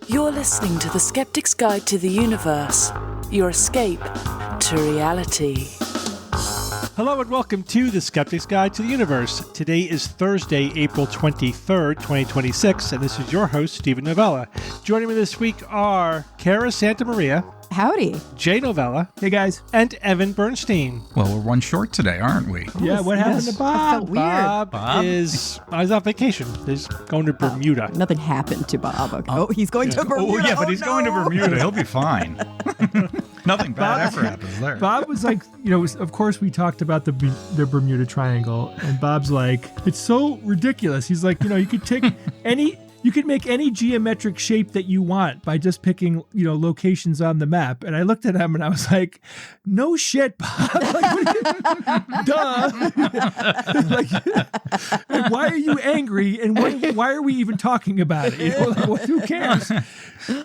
You're listening to the Skeptics Guide to the Universe, your escape to reality. Hello and welcome to the Skeptics Guide to the Universe. Today is Thursday, April 23rd, 2026, and this is your host, Stephen Novella. Joining me this week are Cara Santamaria. Howdy. Jay Novella. Hey, guys. And Evan Bernstein. Well, we're one short today, aren't we? Yeah, what happened to Bob? Bob is on vacation. He's going to Bermuda. Nothing happened to Bob. Okay. Oh, he's going to Bermuda. Oh, yeah, but he's going to Bermuda. He'll be fine. Nothing bad ever happens there. Bob was like, of course we talked about the Bermuda Triangle, and Bob's like, it's so ridiculous. He's like, you could take you could make any geometric shape that you want by just picking, locations on the map. And I looked at him and I was like, no shit, Bob. Duh. like, why are you angry? And why are we even talking about it? Who cares?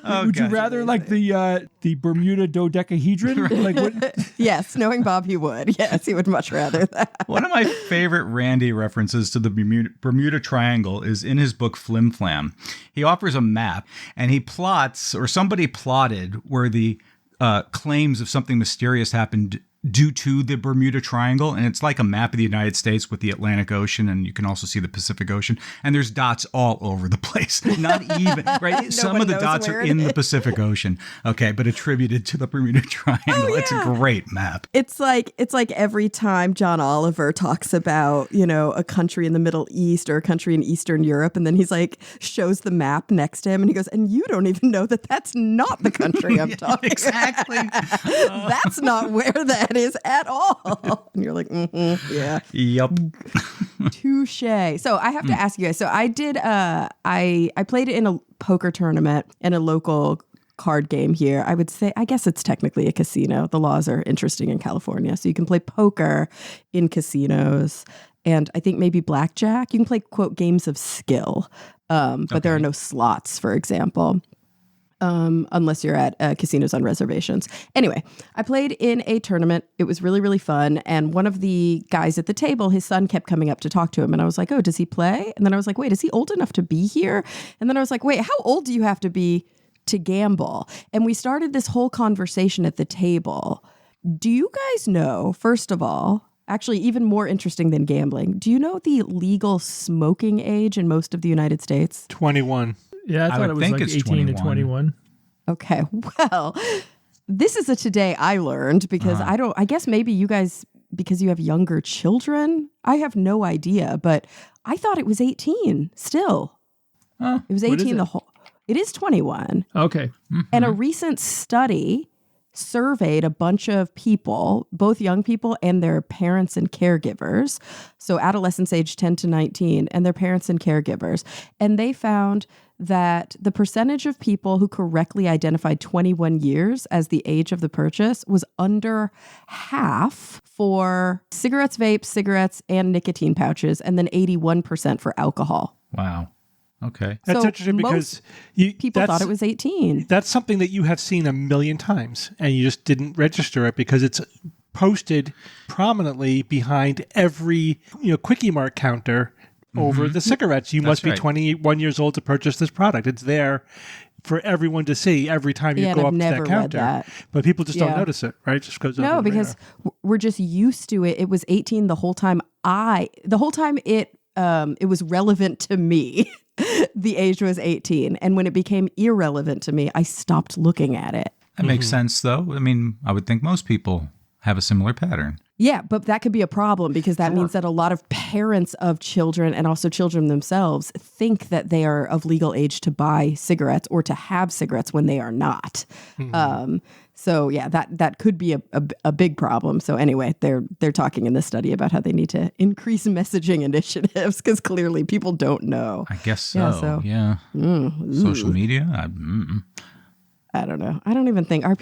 Would you rather like the Bermuda dodecahedron? Like what? Yes, knowing Bob, he would. Yes, he would much rather that. One of my favorite Randy references to the Bermuda Triangle is in his book Flim Flam. He offers a map and he plots, or somebody plotted, where the claims of something mysterious happened due to the Bermuda Triangle. And it's like a map of the United States with the Atlantic Ocean, and you can also see the Pacific Ocean. And there's dots all over the place. Not even, right? Some of the dots are in the Pacific Ocean. Okay, but attributed to the Bermuda Triangle. Oh, yeah. It's a great map. It's like every time John Oliver talks about, a country in the Middle East or a country in Eastern Europe, and then he's like, shows the map next to him, and he goes, and you don't even know that that's not the country I'm talking exactly. about. That's not where that is at all. And you're like, yeah. Yep. Touche. So I have to ask you guys. So I did, I played it in a poker tournament in a local card game here. I guess it's technically a casino. The laws are interesting in California. So you can play poker in casinos. And I think maybe blackjack. You can play, quote, games of skill. But there are no slots, for example. Unless you're at casinos on reservations. Anyway, I played in a tournament. It was really, really fun. And one of the guys at the table, his son kept coming up to talk to him. And I was like, oh, does he play? And then I was like, wait, is he old enough to be here? And then I was like, wait, how old do you have to be to gamble? And we started this whole conversation at the table. Do you guys know, first of all, actually even more interesting than gambling, do you know the legal smoking age in most of the United States? 21. Yeah, I thought it was like 18 to 21. Okay, well, this is a today I learned because I guess maybe you guys, because you have younger children, I have no idea, but I thought it was 18 still. It was 18 it is 21. Okay. Mm-hmm. And a recent study surveyed a bunch of people, both young people and their parents and caregivers. So adolescents age 10 to 19 and their parents and caregivers. And they found that the percentage of people who correctly identified 21 years as the age of the purchase was under half for cigarettes, vapes, cigarettes, and nicotine pouches, and then 81% for alcohol. Wow. Okay. That's interesting because people thought it was 18. That's something that you have seen a million times, and you just didn't register it because it's posted prominently behind every Quickie Mart counter over the cigarettes. You must be 21 years old to purchase this product. It's there for everyone to see every time you go up to that counter. But people just don't notice it, right? Just goes over the because we're just used to it. It was 18 the whole time it was relevant to me. The age was 18. And when it became irrelevant to me, I stopped looking at it. That makes sense, though. I mean, I would think most people have a similar pattern. Yeah, but that could be a problem because that means that a lot of parents of children and also children themselves think that they are of legal age to buy cigarettes or to have cigarettes when they are not. So yeah, that could be a big problem. So anyway, they're talking in this study about how they need to increase messaging initiatives because clearly people don't know. I guess so. Yeah. Social media. I don't know. I don't even think are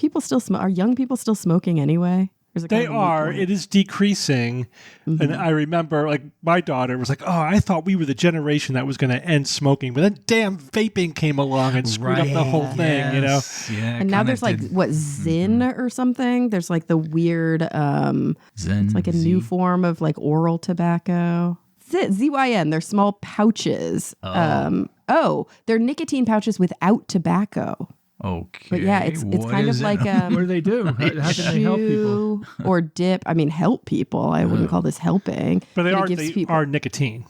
young people still smoking anyway? They are. It is decreasing. And I remember, like, my daughter was like, oh, I thought we were the generation that was going to end smoking. But then damn vaping came along and screwed up the whole thing, Yeah, and now there's like, Zyn or something? There's like the weird, Zen, it's like a new form of like oral tobacco. ZYN. They're small pouches. They're nicotine pouches without tobacco. Okay. But yeah, it's what kind of is it? like What do they do? How can they help people? chew or dip. I mean, help people. I wouldn't call this helping. But they it are nicotine.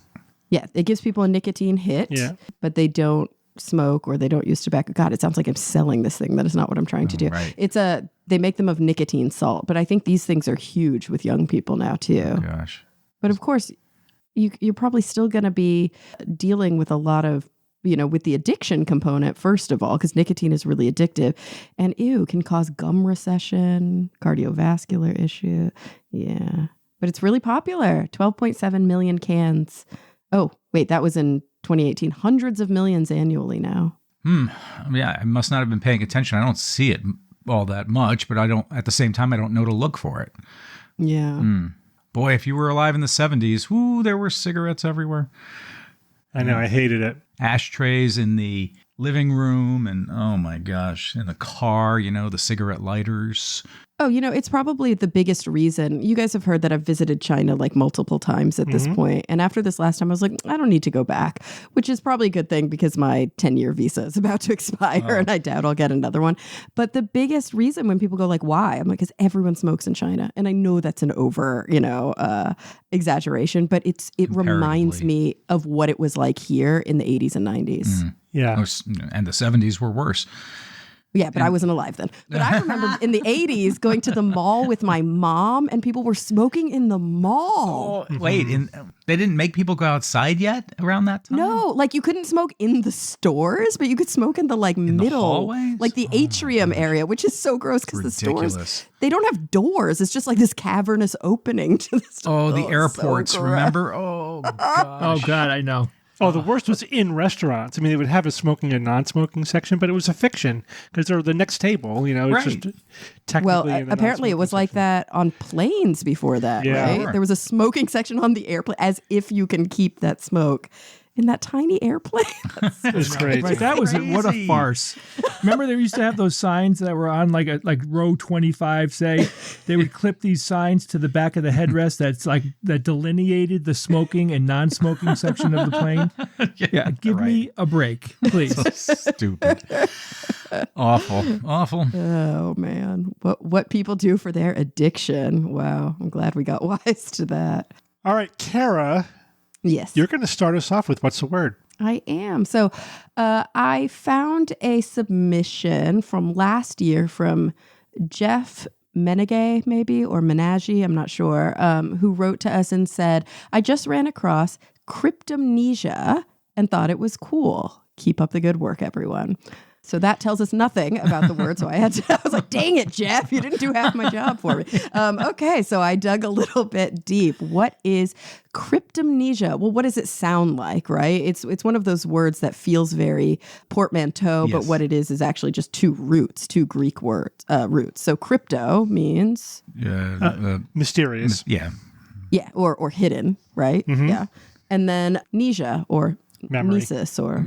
Yeah, it gives people a nicotine hit. Yeah. But they don't smoke or they don't use tobacco. God, it sounds like I'm selling this thing. That is not what I'm trying to do. Right. They make them of nicotine salt, but I think these things are huge with young people now too. Gosh. But of course, you're probably still going to be dealing with a lot of, with the addiction component, first of all, because nicotine is really addictive and can cause gum recession, cardiovascular issue. Yeah. But it's really popular. 12.7 million cans. Oh, wait, that was in 2018. Hundreds of millions annually now. Yeah, I must not have been paying attention. I don't see it all that much, but at the same time, I don't know to look for it. Yeah. Boy, if you were alive in the 70s, there were cigarettes everywhere. I know, I hated it. Ashtrays in the living room and, oh my gosh, in the car, the cigarette lighters. Oh, it's probably the biggest reason. You guys have heard that I've visited China like multiple times at this point. And after this last time, I was like, I don't need to go back, which is probably a good thing because my 10-year visa is about to expire and I doubt I'll get another one. But the biggest reason when people go like, why? I'm like, because everyone smokes in China. And I know that's an over, exaggeration, but it reminds me of what it was like here in the 80s and 90s. Yeah. And the 70s were worse. Yeah, but I wasn't alive then. But I remember in the 80s going to the mall with my mom and people were smoking in the mall. Oh, wait, they didn't make people go outside yet around that time? No, like you couldn't smoke in the stores, but you could smoke in the middle, hallways? like the atrium area, which is so gross because the Ridiculous. stores, they don't have doors. It's just like this cavernous opening to the store. Oh, the airports, so remember? Oh, gosh. Oh, God, I know. Oh, the worst was in restaurants. I mean, they would have a smoking and non-smoking section, but it was a fiction because they're the next table. It's Right. just technically. Well, in the apparently it was non-smoking like section. that on planes before that, Yeah. right? Sure. There was a smoking section on the airplane, as if you can keep that smoke in that tiny airplane. It's great. Right, that was what a Crazy. farce. Remember, they used to have those signs that were on like row 25. Say they would clip these signs to the back of the headrest that delineated the smoking and non-smoking section of the plane. Yeah, give me a break, please. So stupid. Awful. Oh man, what people do for their addiction. Wow, I'm glad we got wise to that. All right, Kara, Yes, you're going to start us off with what's the word? I am. So I found a submission from last year from Jeff Menage, maybe, or Menage, I'm not sure, who wrote to us and said, I just ran across Cryptomnesia and thought it was cool. Keep up the good work, everyone. So that tells us nothing about the word. So I was like, dang it, Jeff, you didn't do half my job for me. Okay, so I dug a little bit deep. What is cryptomnesia? Well, what does it sound like, right? It's one of those words that feels very portmanteau, but Yes. what it is actually just two Greek roots. So crypto means, Mysterious. Yeah. yeah, or hidden, right? Yeah. And then nesia or Memory. nesis or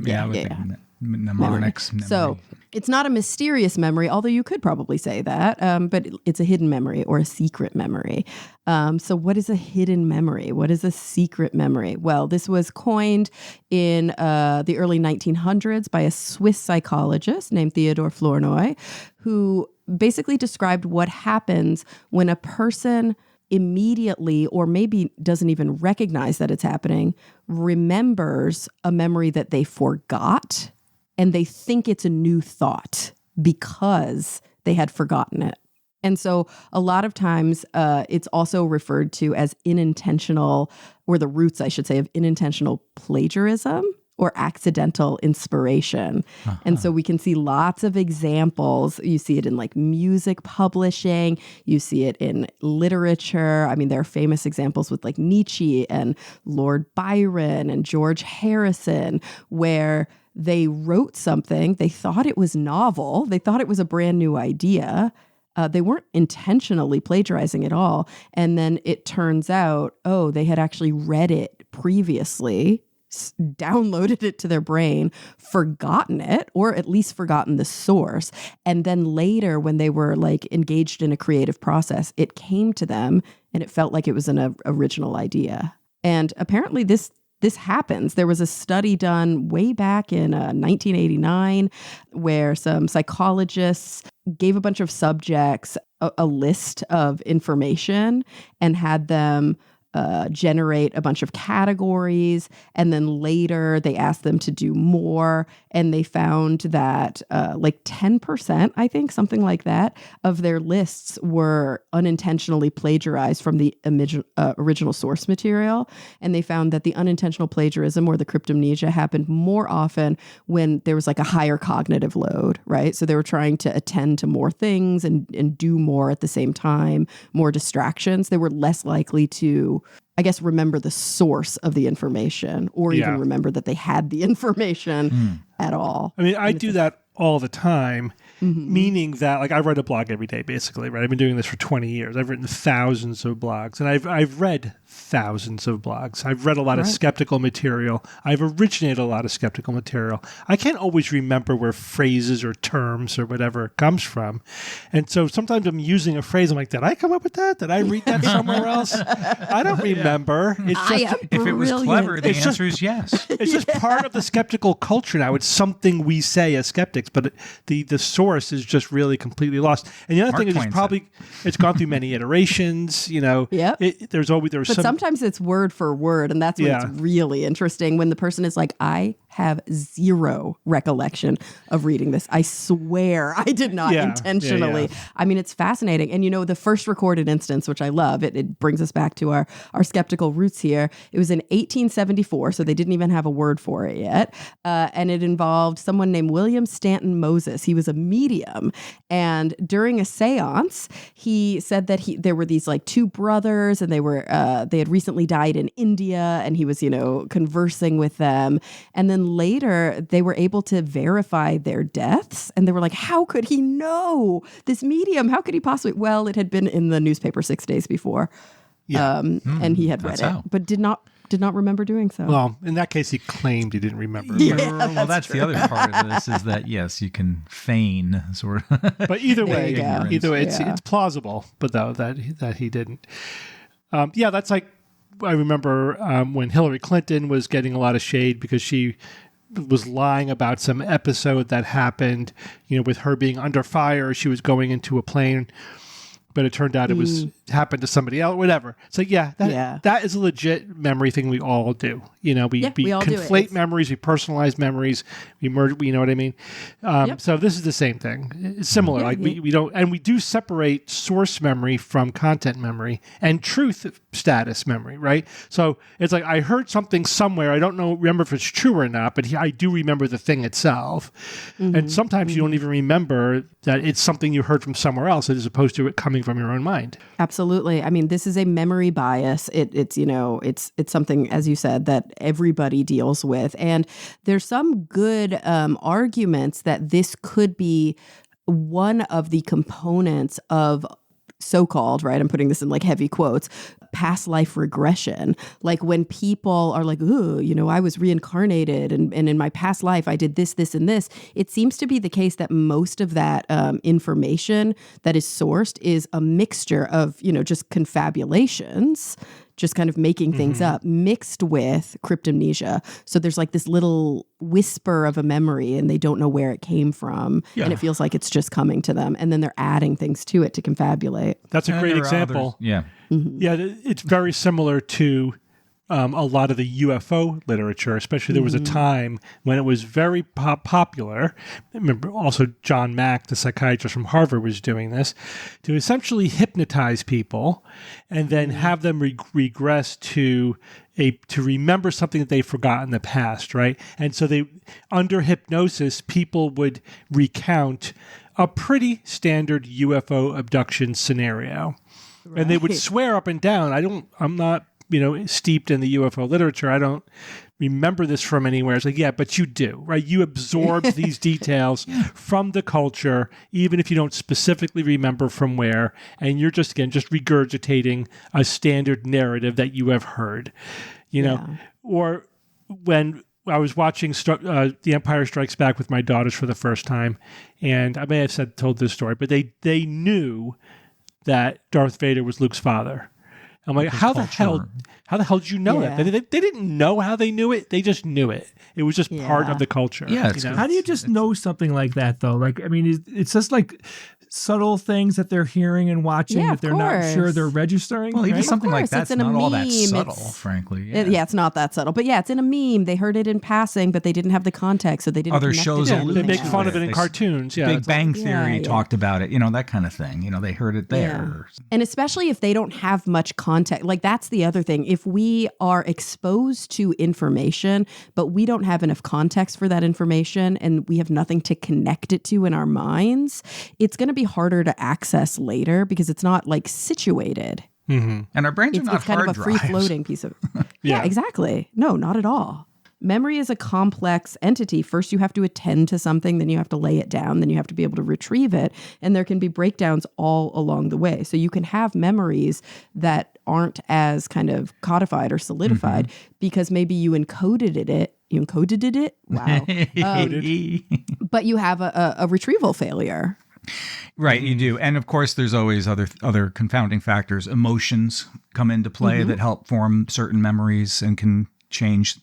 Mnemonics. So it's not a mysterious memory, although you could probably say that, but it's a hidden memory or a secret memory. So what is a hidden memory? What is a secret memory? Well, this was coined in the early 1900s by a Swiss psychologist named Theodore Flournoy, who basically described what happens when a person immediately, or maybe doesn't even recognize that it's happening, remembers a memory that they forgot. And they think it's a new thought because they had forgotten it. And so a lot of times it's also referred to as unintentional, or the roots, I should say, of unintentional plagiarism or accidental inspiration. And so we can see lots of examples. You see it in like music publishing. You see it in literature. I mean, there are famous examples with like Nietzsche and Lord Byron and George Harrison, where they wrote something, they thought it was novel, they thought it was a brand new idea. They weren't intentionally plagiarizing at all. And then it turns out, they had actually read it previously, downloaded it to their brain, forgotten it, or at least forgotten the source. And then later, when they were like engaged in a creative process, it came to them and it felt like it was an original idea. And apparently this happens. There was a study done way back in 1989 where some psychologists gave a bunch of subjects a list of information and had them generate a bunch of categories. And then later they asked them to do more. And they found that like 10%, I think, something like that, of their lists were unintentionally plagiarized from the original source material. And they found that the unintentional plagiarism or the cryptomnesia happened more often when there was like a higher cognitive load, right? So they were trying to attend to more things and do more at the same time, more distractions. They were less likely to, I guess, remember the source of the information or even remember that they had the information at all. I mean, I do that all the time, meaning that, like, I write a blog every day, basically, right? I've been doing this for 20 years. I've written thousands of blogs, and I've read thousands of blogs. I've read a lot of skeptical material. I've originated a lot of skeptical material. I can't always remember where phrases or terms or whatever comes from. And so sometimes I'm using a phrase, I'm like, did I come up with that? Did I read that somewhere else? I don't remember. It's just, if it was clever, the answer is yes. It's just part of the skeptical culture now. It's something we say as skeptics, but the source is just really completely lost. And the other thing is it's gone through many iterations, you know. Yep. But sometimes it's word for word, and that's when it's really interesting when the person is like, I have zero recollection of reading this. I swear I did not intentionally. I mean, it's fascinating. And, you know, the first recorded instance, which I love, it brings us back to our skeptical roots here. It was in 1874, so they didn't even have a word for it yet. And it involved someone named William Stanton Moses. He was a medium. And during a seance, he said that there were these like two brothers, and they had recently died in India, and he was, you know, conversing with them. And then later they were able to verify their deaths, and they were like, how could he know? This medium, how could he possibly? Well, it had been in the newspaper 6 days before. And he had read it, but did not remember doing so. Well, in that case, he claimed he didn't remember. Well, that's the other part of this is that, yes, you can feign sort of. But either way, it's plausible, but though that he didn't. That's like, I remember when Hillary Clinton was getting a lot of shade because she was lying about some episode that happened, you know, with her being under fire. She was going into a plane, but it turned out it was happened to somebody else, whatever. So that is a legit memory thing we all do. You know, we conflate memories, we personalize memories, we merge, you know what I mean? So this is the same thing. It's similar. We don't, and we do separate source memory from content memory and truth status memory, right? So it's like, I heard something somewhere, I don't remember if it's true or not, but I do remember the thing itself. And sometimes you don't even remember that it's something you heard from somewhere else as opposed to it coming from your own mind. Absolutely. I mean, this is a memory bias. It's you know, it's something, as you said, that everybody deals with. And there's some good arguments that this could be one of the components of so-called, right? I'm putting this in like heavy quotes, past life regression. Like when people are like, ooh, you know, I was reincarnated and in my past life, I did this, this, and this. It seems to be the case that most of that information that is sourced is a mixture of, you know, just confabulations, just kind of making things up, mixed with cryptomnesia. So there's like this little whisper of a memory and they don't know where it came from. Yeah. And it feels like it's just coming to them. And then they're adding things to it to confabulate. That's a great example. Yeah. Yeah, it's very similar to a lot of the UFO literature, especially there was a time when it was very popular. I remember also John Mack, the psychiatrist from Harvard, was doing this to essentially hypnotize people and then have them regress to remember something that they forgot in the past, right? And so under hypnosis, people would recount a pretty standard UFO abduction scenario. Right. And they would swear up and down, I'm not, you know, steeped in the UFO literature. I don't remember this from anywhere. It's like, yeah, but you do, right? You absorbed these details from the culture, even if you don't specifically remember from where. And you're just regurgitating a standard narrative that you have heard, you know, or when I was watching The Empire Strikes Back with my daughters for the first time. And I may have told this story, but they knew that Darth Vader was Luke's father. I'm like, how the hell did you know that? They didn't know how they knew it. They just knew it. It was just part of the culture. Yeah. How do you just know something like that, though? Like, I mean, it's just like subtle things that they're hearing and watching that they're not sure they're registering. Well, even right? something like that's not all that meme. subtle, frankly. It's not that subtle. But yeah, it's in a meme. They heard it in passing, but they didn't have the context, so they didn't. Other connect shows it to they anything make else. fun of it in cartoons. Yeah, Big Bang Theory Yeah. talked about it, that kind of thing. They heard it there. And especially if they don't have much context, like that's the other thing. If we are exposed to information, but we don't have enough context for that information and we have nothing to connect it to in our minds, it's going to be harder to access later because it's not like situated. And our brains are not It's kind hard of a free floating piece of. Yeah, exactly. No, not at all. Memory is a complex entity. First, you have to attend to something, then you have to lay it down, then you have to be able to retrieve it. And there can be breakdowns all along the way. So you can have memories that aren't as kind of codified or solidified because maybe you encoded it. You encoded it? Wow. But you have a retrieval failure. Right, you do. And of course, there's always other confounding factors. Emotions come into play that help form certain memories and can change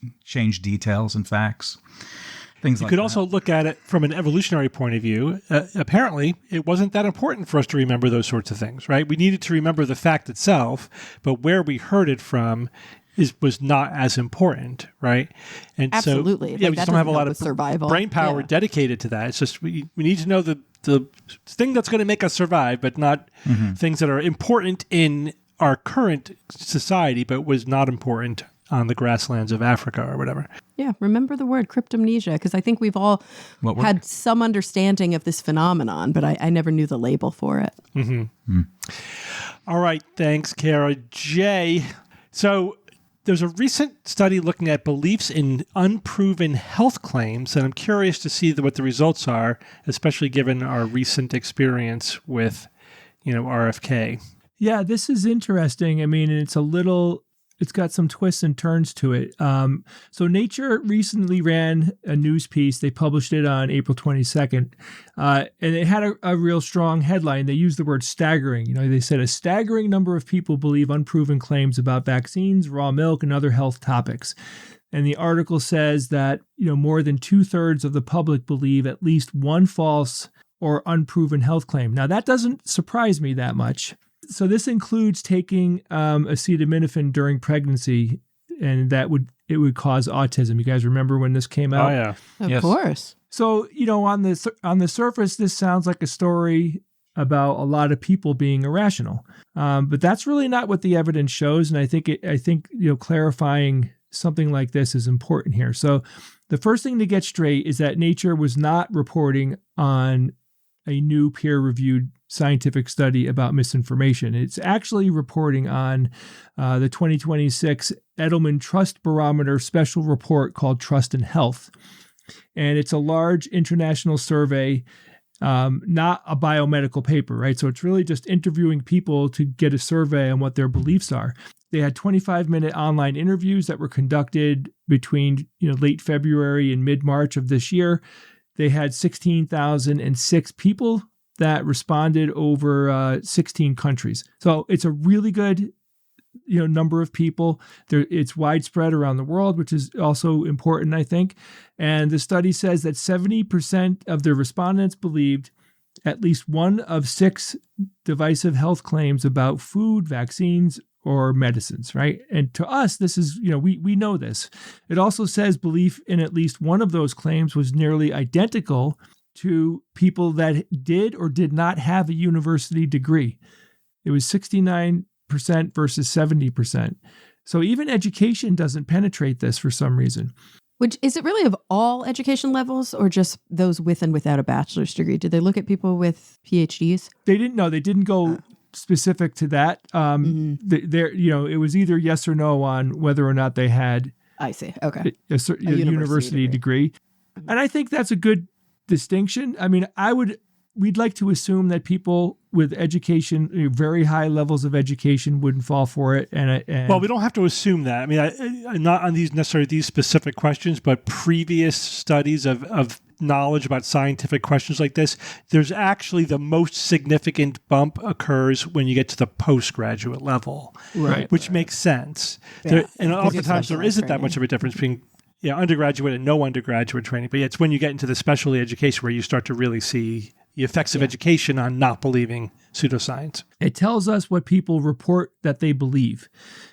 details and facts. Things like that. You could also look at it from an evolutionary point of view. Apparently, it wasn't that important for us to remember those sorts of things, right? We needed to remember the fact itself, but where we heard it from was not as important, right? And Absolutely. so, Like, we that just don't have a doesn't lot help of with survival. brain power Yeah. dedicated to that. It's just we need to know the thing that's going to make us survive, but not things that are important in our current society, but was not important on the grasslands of Africa or whatever. Yeah, remember the word cryptomnesia, because I think we've all had some understanding of this phenomenon, but I never knew the label for it. All right, thanks, Kara. Jay, so there's a recent study looking at beliefs in unproven health claims, and I'm curious to see what the results are, especially given our recent experience with, RFK. Yeah, this is interesting. I mean, it's got some twists and turns to it. So Nature recently ran a news piece. They published it on April 22nd. And it had a real strong headline. They used the word staggering. They said a staggering number of people believe unproven claims about vaccines, raw milk, and other health topics. And the article says that, more than 2/3 of the public believe at least one false or unproven health claim. Now, that doesn't surprise me that much. So this includes taking acetaminophen during pregnancy, and it would cause autism. You guys remember when this came out? Oh, yeah. Of course. So, on the surface, this sounds like a story about a lot of people being irrational, but that's really not what the evidence shows. And I think clarifying something like this is important here. So, the first thing to get straight is that Nature was not reporting on a new peer-reviewed scientific study about misinformation. It's actually reporting on the 2026 Edelman Trust Barometer special report called Trust in Health. And it's a large international survey, not a biomedical paper, right? So it's really just interviewing people to get a survey on what their beliefs are. They had 25-minute online interviews that were conducted between late February and mid-March of this year. They had 16,006 people that responded over 16 countries. So it's a really good number of people. It's widespread around the world, which is also important, I think. And the study says that 70% of the respondents believed at least one of 6 divisive health claims about food, vaccines, or medicines, right? And to us, this is, we know this. It also says belief in at least one of those claims was nearly identical to people that did or did not have a university degree. It was 69% versus 70%. So even education doesn't penetrate this for some reason. Which is it really of all education levels or just those with and without a bachelor's degree? Did they look at people with PhDs? They didn't go specific to that. It was either yes or no on whether or not they had I see. Okay. a university degree. And I think that's a good distinction. I mean, we'd like to assume that people with education, very high levels of education, wouldn't fall for it. Well, we don't have to assume that. I mean, not on these specific questions, but previous studies of knowledge about scientific questions like this, there's actually the most significant bump occurs when you get to the postgraduate level, Right. which makes sense. Yeah, And because you oftentimes there specialize isn't that training. much of a difference between undergraduate and no undergraduate training. But it's when you get into the specialty education where you start to really see the effects of education on not believing pseudoscience. It tells us what people report that they believe.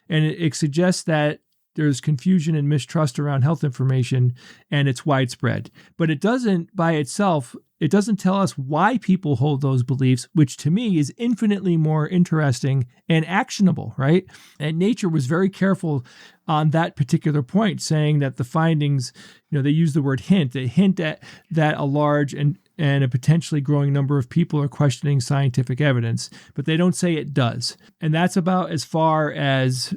And it suggests that there's confusion and mistrust around health information, and it's widespread. But it doesn't, by itself, it doesn't tell us why people hold those beliefs, which to me is infinitely more interesting and actionable, right? And Nature was very careful on that particular point, saying that the findings, they use the word hint. They hint at that a large and a potentially growing number of people are questioning scientific evidence, but they don't say it does. And that's about as far as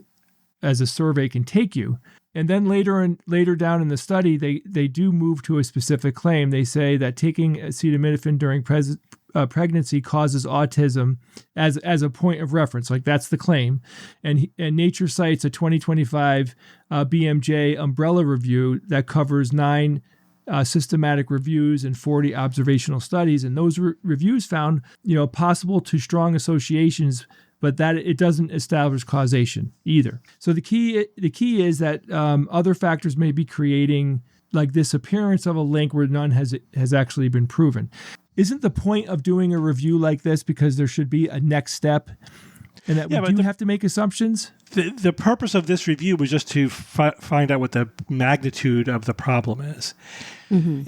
a survey can take you. And then later down in the study, they do move to a specific claim. They say that taking acetaminophen during pregnancy causes autism as a point of reference. Like, that's the claim. And Nature cites a 2025 BMJ umbrella review that covers 9 systematic reviews and 40 observational studies. And those reviews found, possible to strong associations, but that it doesn't establish causation either. So the key is that other factors may be creating like this appearance of a link where none has actually been proven. Isn't the point of doing a review like this because there should be a next step, and that we do have to make assumptions? The purpose of this review was just to find out what the magnitude of the problem is. Mm-hmm.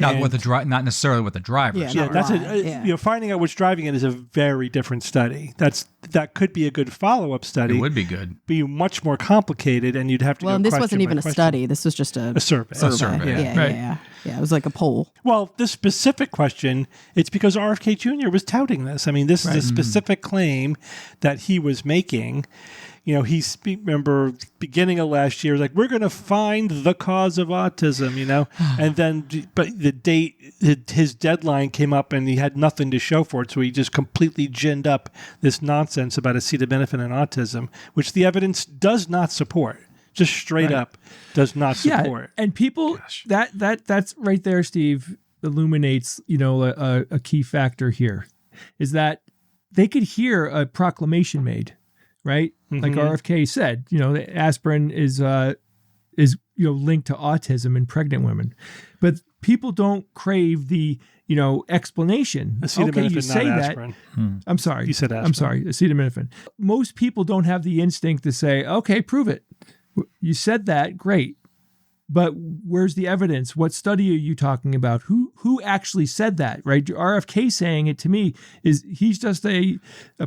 Not necessarily what the driver. Yeah, Yeah, not that's why. finding out what's driving it is a very different study. That could be a good follow-up study. It would be good. Be much more complicated, and you'd have to. Well, go and this question wasn't by even a question. study. This was just a survey. A survey. Yeah, Right. yeah. It was like a poll. Well, this specific question, it's because RFK Jr. was touting this. I mean, this is a specific claim that he was making. Remember beginning of last year, like, we're going to find the cause of autism, and then, but the date, his deadline came up and he had nothing to show for it. So he just completely ginned up this nonsense about acetaminophen and autism, which the evidence does not support. Just straight up does not support. Yeah, and people, that's right there, Steve, illuminates, a key factor here, is that they could hear a proclamation made, right? Mm-hmm. Like RFK said, aspirin is linked to autism in pregnant women, but people don't crave the explanation. Okay, you say that. I'm sorry, You said aspirin. I'm sorry, acetaminophen. Most people don't have the instinct to say, okay, prove it. You said that, great. But where's the evidence? What study are you talking about? Who actually said that, right? RFK saying it to me he's just a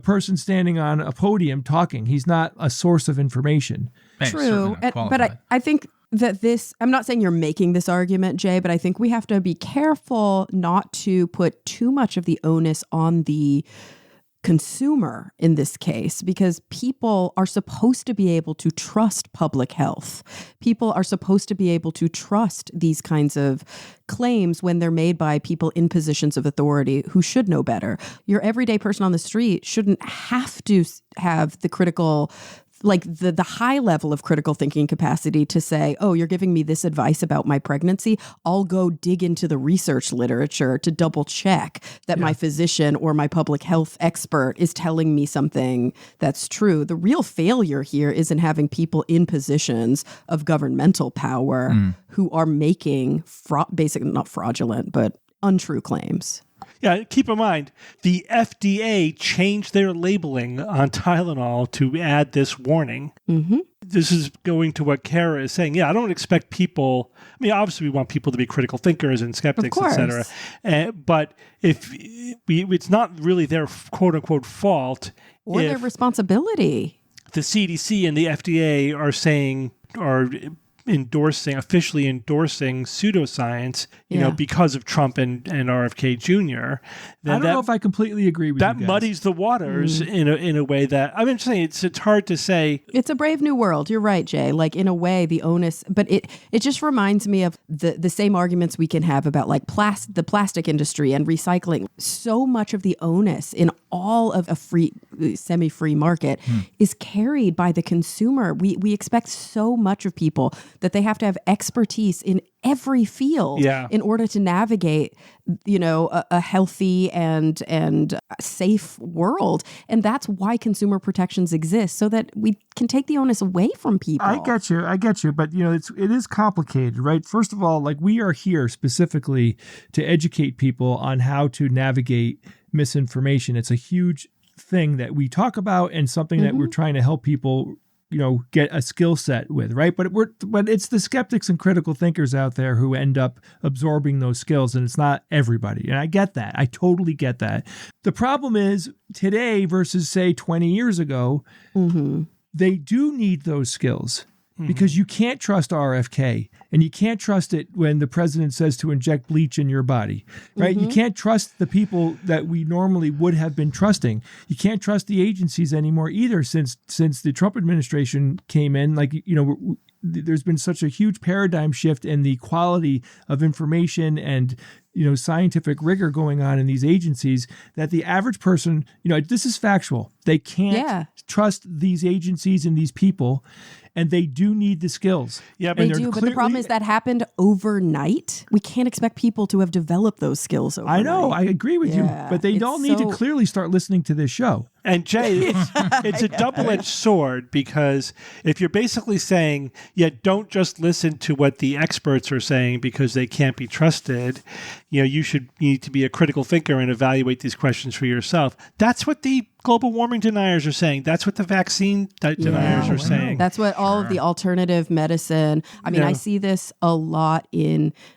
person standing on a podium talking. He's not a source of information. True. But I think that I'm not saying you're making this argument, Jay, but I think we have to be careful not to put too much of the onus on the consumer in this case, because people are supposed to be able to trust public health. People are supposed to be able to trust these kinds of claims when they're made by people in positions of authority who should know better. Your everyday person on the street shouldn't have to have the critical, like the high level of critical thinking capacity to say, oh, you're giving me this advice about my pregnancy. I'll go dig into the research literature to double check that my physician or my public health expert is telling me something that's true. The real failure here is in having people in positions of governmental power who are making basically not fraudulent, but untrue claims. Yeah, keep in mind, the FDA changed their labeling on Tylenol to add this warning. Mm-hmm. This is going to what Kara is saying. Yeah, I don't expect people, obviously we want people to be critical thinkers and skeptics, etc. But it's not really their quote-unquote fault. Or their responsibility. The CDC and the FDA are officially endorsing pseudoscience, because of Trump and RFK Jr. I don't know if I completely agree with that. you guys. Muddies the waters in a way that I'm just saying it's hard to say. It's a brave new world. You're right, Jay. Like, in a way, the onus, but it just reminds me of the same arguments we can have about like the plastic industry and recycling. So much of the onus in all of a semi-free market is carried by the consumer. We expect so much of people that they have to have expertise in every field in order to navigate, a healthy and safe world. And that's why consumer protections exist, so that we can take the onus away from people. I get you. But, it is complicated, right? First of all, like, we are here specifically to educate people on how to navigate misinformation. It's a huge thing that we talk about and something that we're trying to help people get a skill set with, right? But it's the skeptics and critical thinkers out there who end up absorbing those skills, and it's not everybody. And I get that. I totally get that. The problem is today versus, say, 20 years ago, they do need those skills. Because you can't trust RFK, and you can't trust it when the president says to inject bleach in your body, right? You can't trust the people that we normally would have been trusting. You can't trust the agencies anymore either since the Trump administration came in. Like, there's been such a huge paradigm shift in the quality of information and scientific rigor going on in these agencies that the average person, this is factual. They can't trust these agencies and these people, and they do need the skills. Yeah, They do, but the problem is that happened overnight. We can't expect people to have developed those skills overnight. I know, I agree with you, but they all need to clearly start listening to this show. And Jay, it's a double-edged sword, because if you're basically saying, don't just listen to what the experts are saying because they can't be trusted, you need to be a critical thinker and evaluate these questions for yourself. That's what the global warming deniers are saying. That's what the vaccine deniers are saying. That's what all of the alternative medicine. I mean, I see this a lot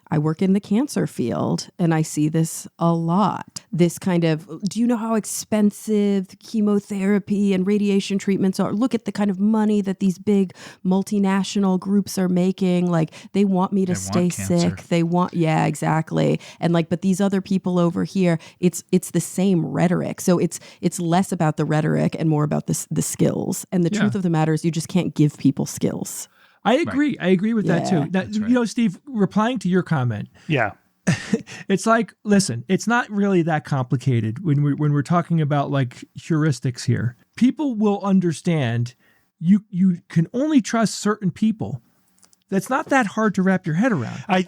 I work in the cancer field, and I see this a lot. This kind of, do you know how expensive chemotherapy and radiation treatments are? Look at the kind of money that these big multinational groups are making. Like, they want me to stay sick. They want, exactly. And but these other people over here, it's the same rhetoric. So it's less about the rhetoric and more about the skills. And the truth of the matter is, you just can't give people skills. I agree. Right. I agree with that too. Now, Steve, replying to your comment. Yeah. It's like, listen, it's not really that complicated when we're talking about like heuristics here. People will understand you can only trust certain people. That's not that hard to wrap your head around. I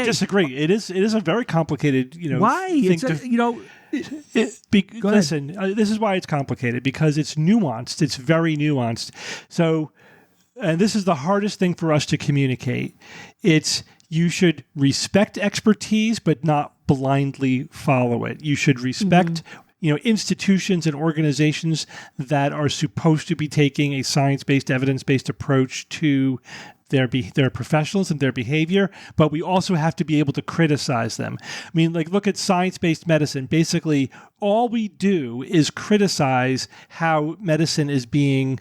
disagree. It is a very complicated, why? Listen, this is why it's complicated, because it's nuanced. It's very nuanced. So, and this is the hardest thing for us to communicate. You should respect expertise, but not blindly follow it. You should respect, institutions and organizations that are supposed to be taking a science-based, evidence-based approach to their professionals and their behavior, but we also have to be able to criticize them. I mean, look at science-based medicine. Basically, all we do is criticize how medicine is being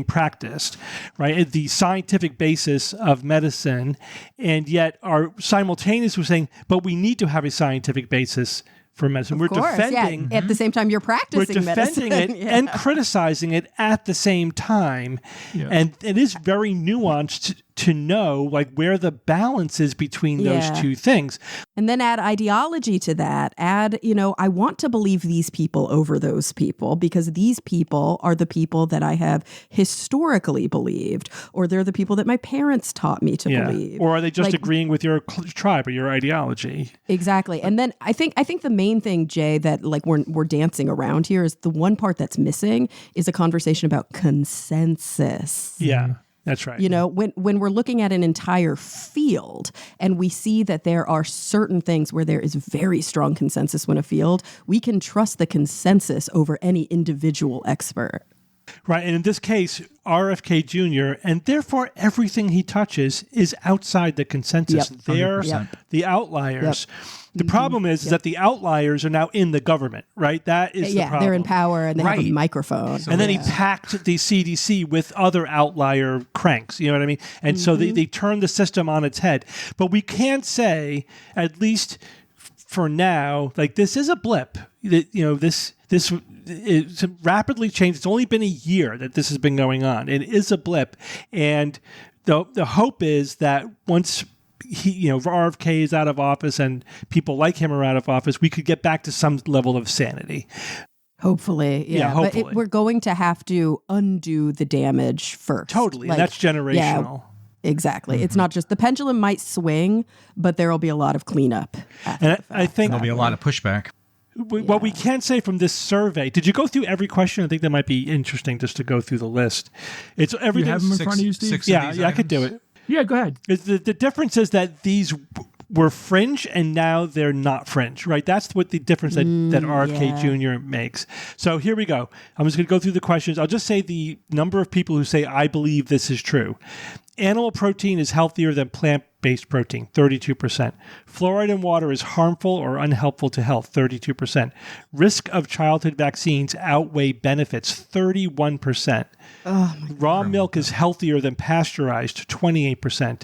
practiced, right? The scientific basis of medicine, and yet are simultaneously saying, but we need to have a scientific basis for medicine. We're defending at the same time you're practicing medicine. We're defending it and criticizing it at the same time. Yeah. And it is very nuanced to know where the balance is between those two things. And then add ideology to that. Add, I want to believe these people over those people because these people are the people that I have historically believed, or they're the people that my parents taught me to believe. Or are they just agreeing with your tribe or your ideology? Exactly. And then I think the main thing, Jay, that we're dancing around here is the one part that's missing is a conversation about consensus. Yeah. That's right. When we're looking at an entire field and we see that there are certain things where there is very strong consensus in a field, we can trust the consensus over any individual expert. Right. And in this case, RFK Jr., and therefore everything he touches is outside the consensus. Yep. They're the outliers. Yep. The problem is that the outliers are now in the government, right? That is the problem. They're in power and they have a microphone. And then he packed the CDC with other outlier cranks, you know what I mean? And so they turned the system on its head. But we can't say, at least for now, this is a blip. This it's rapidly changed. It's only been a year that this has been going on. It is a blip. And the hope is that once RFK is out of office and people like him are out of office, we could get back to some level of sanity. Hopefully, yeah. hopefully. But we're going to have to undo the damage first. Totally, and that's generational. Yeah, exactly. It's not just the pendulum might swing, but there will be a lot of cleanup. And I think There'll be a lot of pushback. what we can say from this survey. Did you go through every question? I think that might be interesting just to go through the list. It's everything. You have them in front of you, Steve? Six Yeah, of these I could do items. it. Yeah, go ahead. The difference is that these were fringe and now they're not fringe, right? That's what the difference that RFK Jr. makes. So here we go. I'm just going to go through the questions. I'll just say the number of people who say, I believe this is true. Animal protein is healthier than plant-based protein, 32%. Fluoride in water is harmful or unhelpful to health, 32%. Risk of childhood vaccines outweigh benefits, 31%. Raw milk is healthier than pasteurized, 28%.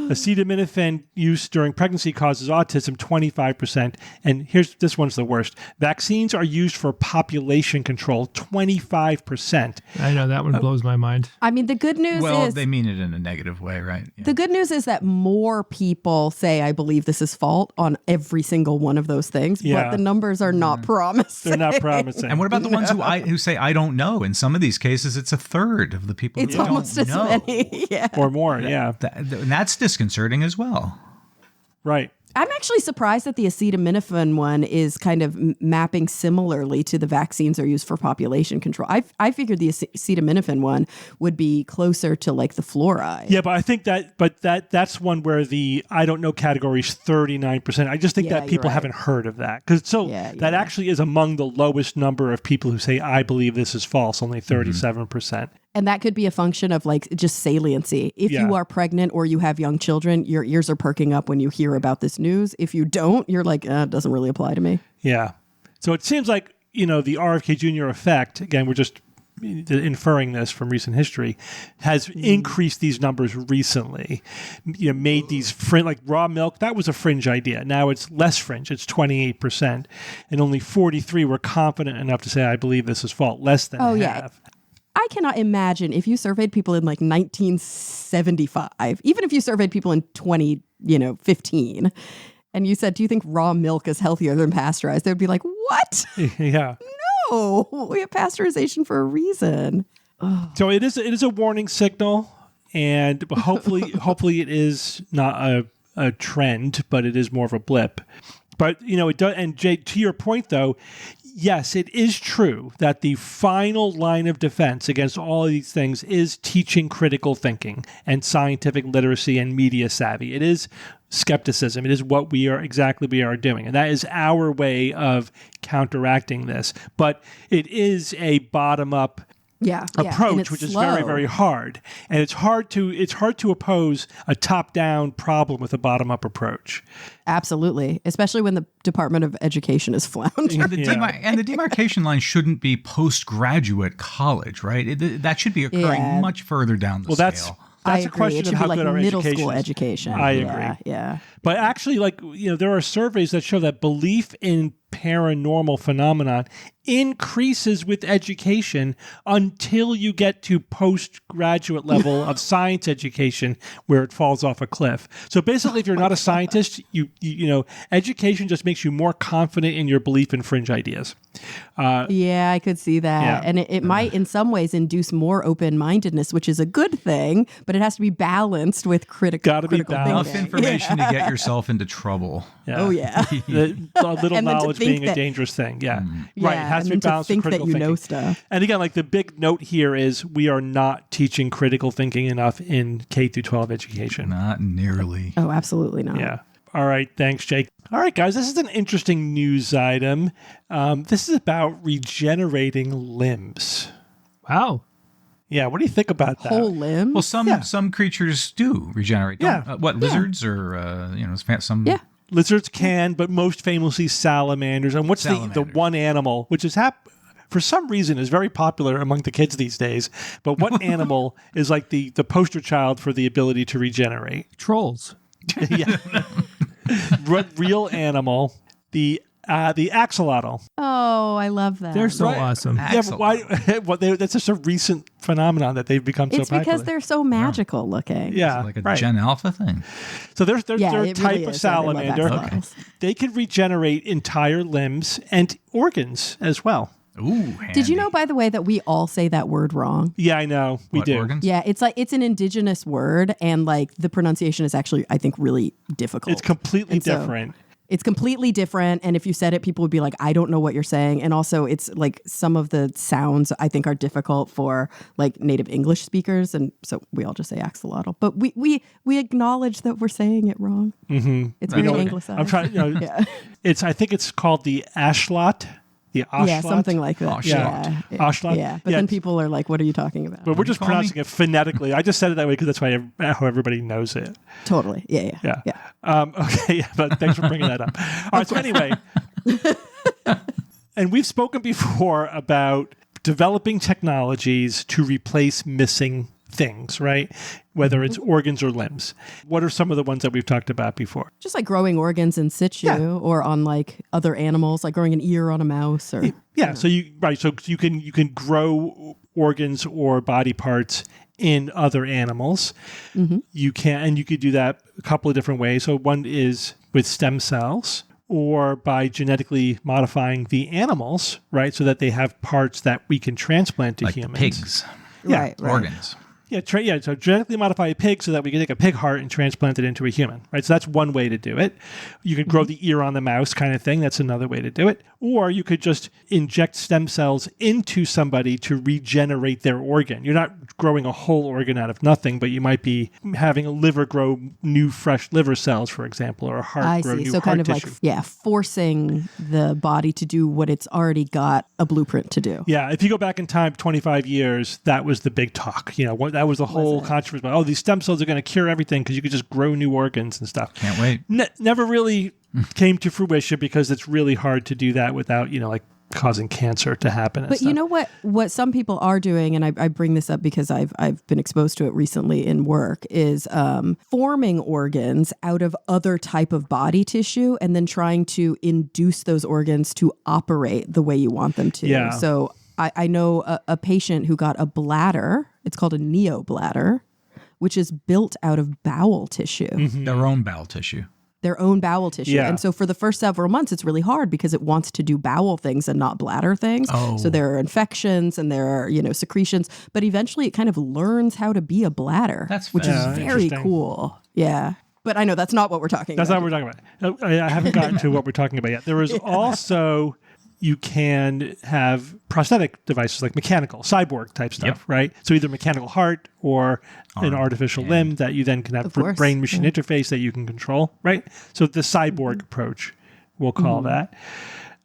Acetaminophen use during pregnancy causes autism, 25%. And this one's the worst. Vaccines are used for population control, 25%. I know that one blows my mind. I mean, the good news Well, is they mean it in a negative way, right? Yeah. the good news is that more people say, I believe this is fault on every single one of those things, Yeah. but the numbers are not promising. They're not promising. And what about the ones who say I don't know? In some of these cases, it's a third of the people It's who almost don't as know. many. Yeah. or more, yeah. And that's disconcerting as well. Right. I'm actually surprised that the acetaminophen one is kind of mapping similarly to the vaccines are used for population control. I figured the acetaminophen one would be closer to like the fluoride. Yeah, but I think that's one where the I don't know category is 39%. I just think Yeah, that people you're right. haven't heard of that. Because that actually is among the lowest number of people who say, I believe this is false, only 37%. And that could be a function of like just saliency. If Yeah. you are pregnant or you have young children, your ears are perking up when you hear about this news. If you don't, you're like, it doesn't really apply to me. Yeah. So it seems like, the RFK Jr. effect, again, we're just inferring this from recent history, has increased these numbers recently. Made these like raw milk, that was a fringe idea. Now it's less fringe. It's 28%. And only 43 were confident enough to say, I believe this is false. Less than half. Yeah. I cannot imagine if you surveyed people in like 1975, even if you surveyed people in 2015, and you said, do you think raw milk is healthier than pasteurized? They would be like, what? Yeah. No, we have pasteurization for a reason. So it is a warning signal, and hopefully it is not a trend, but it is more of a blip. But it does. And Jay, to your point though, yes, it is true that the final line of defense against all of these things is teaching critical thinking and scientific literacy and media savvy. It is skepticism. It is what we are doing. And that is our way of counteracting this. But it is a bottom-up approach, which is very, very hard. And it's hard to oppose a top-down problem with a bottom-up approach. Absolutely, especially when the Department of Education is floundering. And the demarcation line shouldn't be postgraduate college, right? That should be occurring much further down the scale. That's a question of how good our middle education school is. education. I agree. Yeah. But actually, there are surveys that show that belief in paranormal phenomenon increases with education until you get to postgraduate level of science education, where it falls off a cliff. So basically, if you're not a scientist, you education just makes you more confident in your belief in fringe ideas. I could see that. Yeah. And it might in some ways induce more open-mindedness, which is a good thing, but it has to be balanced with critical thinking. Enough information to get yourself into trouble. Yeah. Oh, yeah. A little And then to knowledge think being a that- dangerous thing. Yeah. Yeah, Right. It has to be and then balanced to with think that critical you thinking. know stuff. And again, like the big note here is we are not teaching critical thinking enough in K through 12 education. Not nearly. Oh, absolutely not. Yeah. All right. Thanks, Jake. All right, guys. This is an interesting news item. This is about regenerating limbs. Wow. Yeah. What do you think about that? Whole limb? Well, some creatures do regenerate. Yeah. What, lizards or some? Yeah. Lizards can, but most famously salamanders. And what's the one animal, which is for some reason is very popular among the kids these days, but what animal is like the poster child for the ability to regenerate? Trolls. Yeah. Real animal, the axolotl. Oh, I love that. They're so awesome. Yeah, but why? That's just a recent phenomenon that they've become so It's popular. because they're so magical looking. Yeah, Like a right. Gen Alpha thing. So they're it a really type of is. Yeah, they love salamander. axolotls. They could regenerate entire limbs and organs as well. Ooh, handy. Did you know, by the way, that we all say that word wrong? Yeah, I know. We What, do. organs? Yeah, it's an indigenous word, and like the pronunciation is actually, I think, really difficult. It's completely And so different. It's completely different, and if you said it, people would be like, "I don't know what you're saying." And also, it's like some of the sounds I think are difficult for like native English speakers, and so we all just say axolotl. But we acknowledge that we're saying it wrong. Mm-hmm. It's very anglicized. I'm trying. Yeah. I think it's called the ashlot. The Ashlot? Yeah, something like that. Ashlot. Yeah. Ashlot? Yeah, but Yeah. then people are like, "What are you talking about?" But we're just Call me. pronouncing it phonetically. I just said it that way because that's how everybody knows it. Totally. Yeah. Okay, yeah, but thanks for bringing that up. All right, so anyway, and we've spoken before about developing technologies to replace missing things, right? Whether it's organs or limbs. What are some of the ones that we've talked about before? Just like growing organs in situ, Yeah. or on like other animals, like growing an ear on a mouse, or Yeah, so you can grow organs or body parts in other animals. You could do that a couple of different ways. So one is with stem cells, or by genetically modifying the animals, right, so that they have parts that we can transplant to Like the humans. pigs. Yeah, right. Organs. Yeah, so genetically modify a pig so that we can take a pig heart and transplant it into a human, right? So that's one way to do it. You could grow the ear on the mouse kind of thing. That's another way to do it. Or you could just inject stem cells into somebody to regenerate their organ. You're not growing a whole organ out of nothing, but you might be having a liver grow new fresh liver cells, for example, or a heart I grow see. new So heart kind of tissue. like, forcing the body to do what it's already got a blueprint to do. Yeah, if you go back in time 25 years, that was the big talk. That was the whole controversy about, these stem cells are going to cure everything because you could just grow new organs and stuff. Can't wait. Never really came to fruition because it's really hard to do that without, like causing cancer to happen. And But stuff. you know what some people are doing, and I bring this up because I've been exposed to it recently in work, is forming organs out of other type of body tissue and then trying to induce those organs to operate the way you want them to. Yeah. So I know a patient who got a bladder. It's called a neobladder, which is built out of bowel tissue. Their own bowel tissue. Their own bowel tissue. Yeah. And so for the first several months, it's really hard because it wants to do bowel things and not bladder things. Oh. So there are infections and there are, secretions, but eventually it kind of learns how to be a bladder, That's which is fascinating. very Interesting. cool. Yeah. But I know that's not what we're talking That's about. not what we're talking about. I haven't gotten to what we're talking about yet. There is also, you can have prosthetic devices like mechanical, cyborg type stuff, right? So either mechanical heart or an artificial limb that you then can have Of course. brain-machine interface that you can control, right? So the cyborg approach, we'll call that.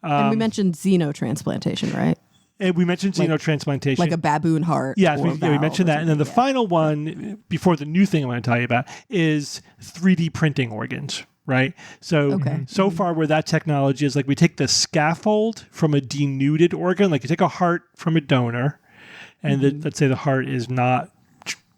And we mentioned xenotransplantation, right? And we mentioned xenotransplantation. Like a baboon heart. Yes, or we valve mentioned or that. And then the something. final one, before the new thing I'm going to tell you about, is 3D printing organs, right? So, Okay. so far where that technology is, like we take the scaffold from a denuded organ, like you take a heart from a donor, and let's say the heart is not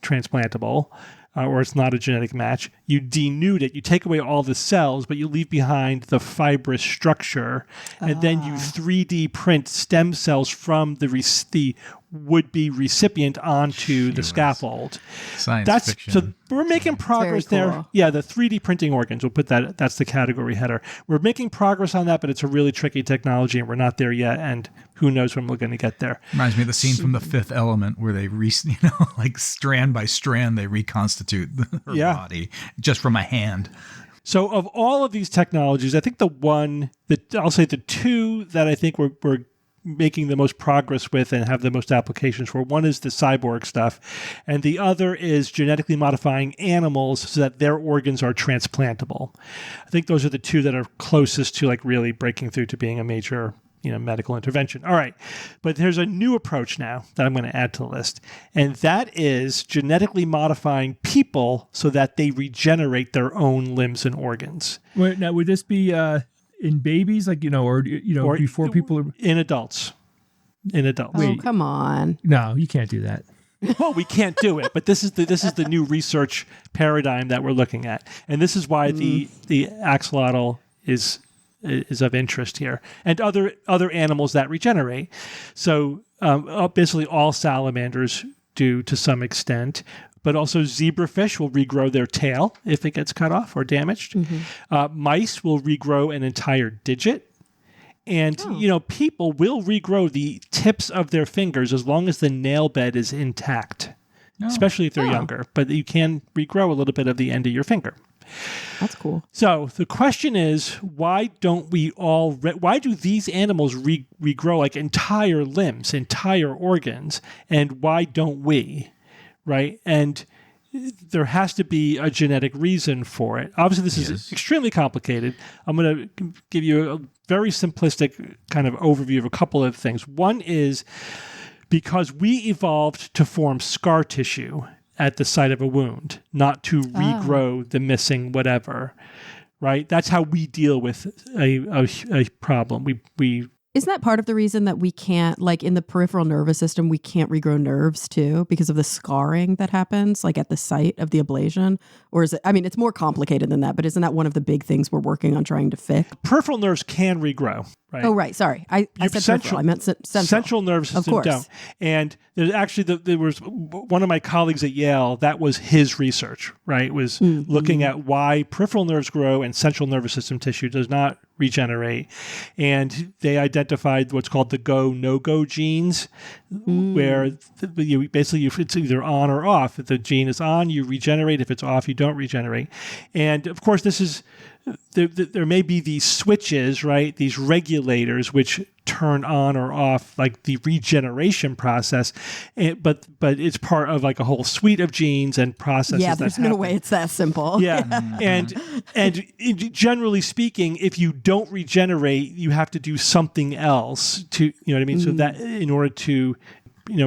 transplantable, or it's not a genetic match. You denude it, you take away all the cells, but you leave behind the fibrous structure, and then you 3D print stem cells from the would-be recipient onto the scaffold. Science fiction. So we're making progress very there. cool. Yeah, the 3D printing organs, we'll put that's the category header. We're making progress on that, but it's a really tricky technology and we're not there yet, and who knows when we're going to get there. Reminds me of the scene from The Fifth Element where they, like strand by strand, they reconstitute her body just from a hand. So of all of these technologies, I think I'll say the two that I think we're making the most progress with and have the most applications for. One is the cyborg stuff, and the other is genetically modifying animals so that their organs are transplantable. I think those are the two that are closest to like really breaking through to being a major medical intervention. All right. But there's a new approach now that I'm going to add to the list, and that is genetically modifying people so that they regenerate their own limbs and organs. Wait, now, would this be in babies, like, or before people are... In adults. Oh, come on. No, you can't do that. Well, we can't do it, but this is the new research paradigm that we're looking at. And this is why the axolotl is of interest here, and other animals that regenerate. So basically all salamanders do to some extent, but also zebrafish will regrow their tail if it gets cut off or damaged. Mice will regrow an entire digit, And, people will regrow the tips of their fingers as long as the nail bed is intact, especially if they're younger. But you can regrow a little bit of the end of your finger. That's cool. So the question is, why do these animals regrow like entire limbs, entire organs, and why don't we? Right? And there has to be a genetic reason for it. Obviously, this is extremely complicated. I'm going to give you a very simplistic kind of overview of a couple of things. One is because we evolved to form scar tissue at the site of a wound, not to regrow the missing whatever, right? That's how we deal with a problem. We Isn't that part of the reason that we can't, like in the peripheral nervous system, we can't regrow nerves too because of the scarring that happens like at the site of the ablation? Or is it, I mean, it's more complicated than that, but isn't that one of the big things we're working on trying to fix? peripheral nerves can regrow, right? Oh, right. Sorry. I said peripheral. I meant central. Central nervous system course. don't. And there's actually, there was one of my colleagues at Yale, that was his research, right? Was looking at why peripheral nerves grow and central nervous system tissue does not regenerate. And they identified what's called the go, no-go genes, where basically it's either on or off. If the gene is on, you regenerate. If it's off, you don't regenerate. And of course, this is, there may be these switches, right? These regulators which turn on or off like the regeneration process, but it's part of like a whole suite of genes and processes. Yeah, there's no way it's that simple. Yeah, and generally speaking, if you don't regenerate, you have to do something else to, you know what I mean. So that in order to,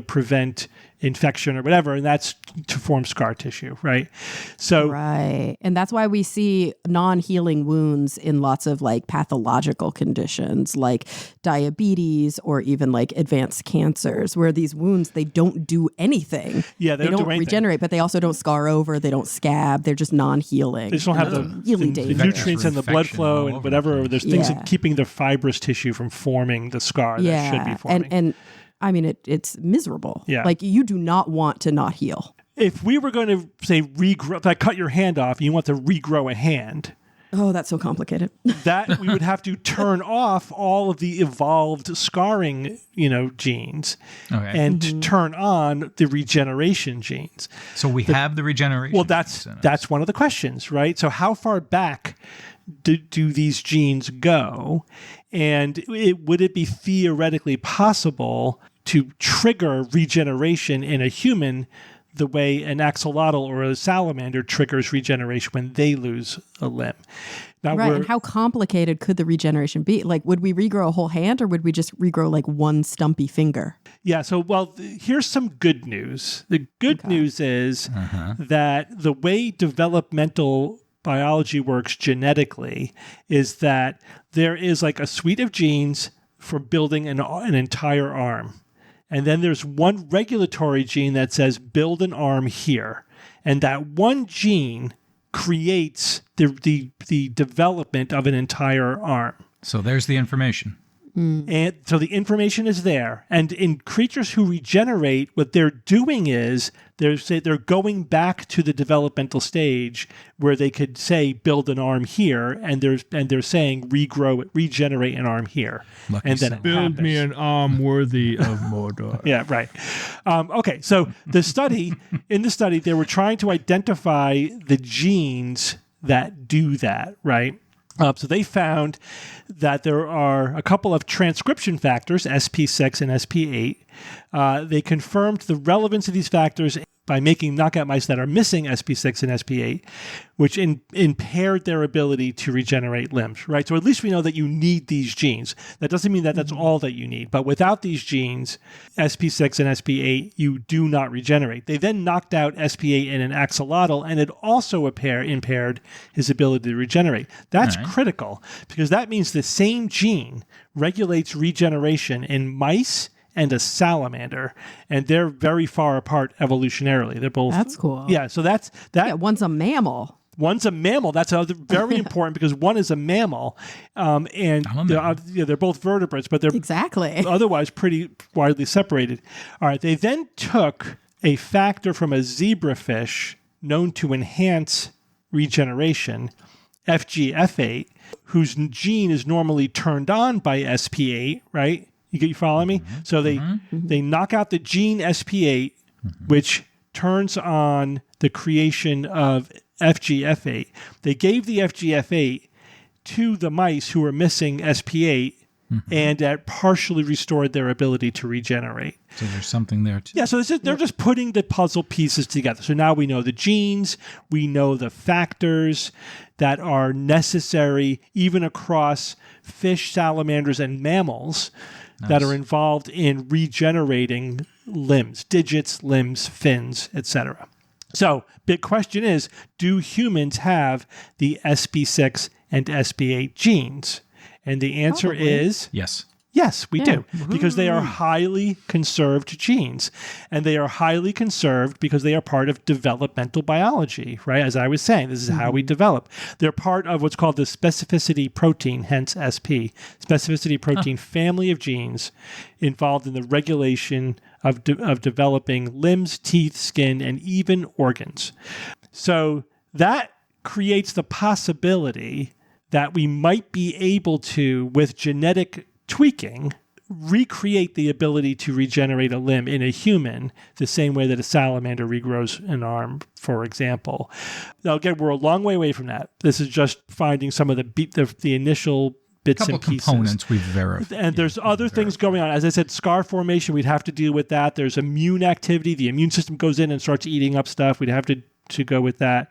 prevent infection or whatever, and that's to form scar tissue, right? So right, and that's why we see non-healing wounds in lots of like pathological conditions like diabetes or even like advanced cancers, where these wounds, they don't do anything. Yeah, they don't do anything. Regenerate, but they also don't scar over, they don't scab, they're just non-healing. They just don't have the nutrients and the blood flow and whatever. There's things keeping the fibrous tissue from forming the scar that should be forming. And I mean, it's miserable. Yeah. Like you do not want to not heal. If we were going to say regrow, if I cut your hand off and you want to regrow a hand, oh, that's so complicated. that we would have to turn off all of the evolved scarring, genes, and to turn on the regeneration genes. So we have the regeneration. Well, that's one of the questions, right? So how far back do these genes go? And would it be theoretically possible to trigger regeneration in a human the way an axolotl or a salamander triggers regeneration when they lose a limb? Now, right, and how complicated could the regeneration be? Like, would we regrow a whole hand or would we just regrow like one stumpy finger? Yeah, so, here's some good news. The good news is that the way developmental biology works genetically is that there is like a suite of genes for building an entire arm. And then there's one regulatory gene that says build an arm here. And that one gene creates the development of an entire arm. So there's the information. And so the information is there. And in creatures who regenerate, what they're doing is they're going back to the developmental stage where they could say build an arm here, and they're saying regenerate an arm here. Lucky and then build me an arm worthy of Mordor. Yeah, right. Okay, so in the study, they were trying to identify the genes that do that, right? So they found that there are a couple of transcription factors, SP6 and SP8. They confirmed the relevance of these factors by making knockout mice that are missing SP6 and SP8, which impaired their ability to regenerate limbs, right? So at least we know that you need these genes. That doesn't mean that that's all that you need. But without these genes, SP6 and SP8, you do not regenerate. They then knocked out SP8 in an axolotl, and it also impaired his ability to regenerate. That's critical, because that means the same gene regulates regeneration in mice and a salamander, and they're very far apart evolutionarily. They're both. That's cool. Yeah, so that's that. Yeah, one's a mammal. One's a mammal. That's very important because one is a mammal, and they're both vertebrates, but they're exactly otherwise pretty widely separated. All right, they then took a factor from a zebrafish known to enhance regeneration FGF8, whose gene is normally turned on by SP8, right? You follow me? So they knock out the gene SP8, which turns on the creation of FGF8. They gave the FGF8 to the mice who were missing SP8, and that partially restored their ability to regenerate. So there's something there too. Yeah, so they're just putting the puzzle pieces together. So now we know the genes, we know the factors that are necessary even across fish, salamanders, and mammals that are involved in regenerating limbs, digits, limbs, fins, etc. So big question is, do humans have the SP6 and SP8 genes? And the answer is Yes. yes, we do, because they are highly conserved genes. And they are highly conserved because they are part of developmental biology, right? As I was saying, this is how we develop. They're part of what's called the specificity protein, hence SP, specificity protein family of genes involved in the regulation of developing limbs, teeth, skin, and even organs. So that creates the possibility that we might be able to, with genetic tweaking, recreate the ability to regenerate a limb in a human the same way that a salamander regrows an arm, for example. Now, again, we're a long way away from that. This is just finding some of the initial bits and pieces. Components we've verified. And there's other things going on. As I said, scar formation, we'd have to deal with that. There's immune activity. The immune system goes in and starts eating up stuff. We'd have to go with that.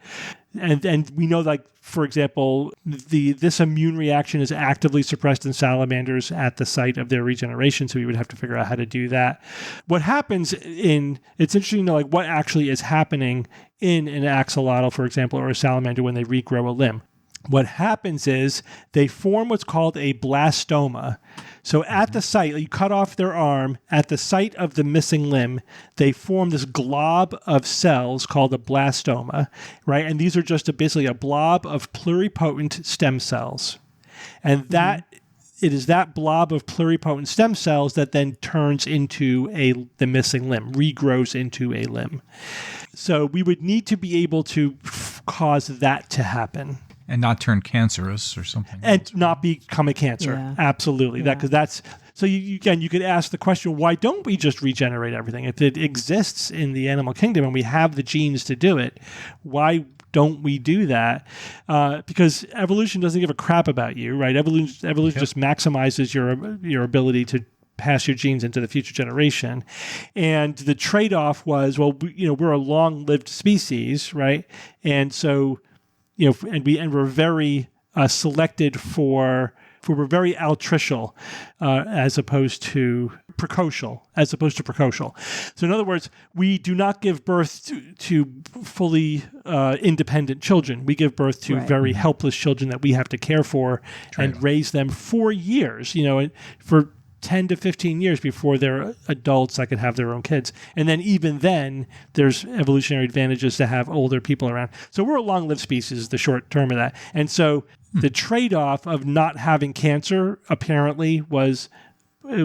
And we know, like, for example, this immune reaction is actively suppressed in salamanders at the site of their regeneration, so we would have to figure out how to do that. What happens it's interesting to know, like, what actually is happening in an axolotl, for example, or a salamander when they regrow a limb. What happens is they form what's called a blastoma. So at the site, you cut off their arm, at the site of the missing limb, they form this glob of cells called a blastoma, right? And these are just basically a blob of pluripotent stem cells. And it is that blob of pluripotent stem cells that then turns into the missing limb, regrows into a limb. So we would need to be able to cause that to happen. And not turn cancerous or something. And not become a cancer. Yeah. Absolutely. Yeah. Because that's... So you could ask the question, why don't we just regenerate everything? If it exists in the animal kingdom and we have the genes to do it, why don't we do that? Because evolution doesn't give a crap about you, right? Evolution just maximizes your ability to pass your genes into the future generation. And the trade-off was, well, we're a long-lived species, right? And so... we're very selected for we're very altricial as opposed to precocial. So in other words, we do not give birth to fully independent children. We give birth to very helpless children that we have to care for and raise them for years, for 10 to 15 years before they're adults that can have their own kids. And then even then, there's evolutionary advantages to have older people around. So we're a long-lived species, the short term of that. And so the trade-off of not having cancer apparently was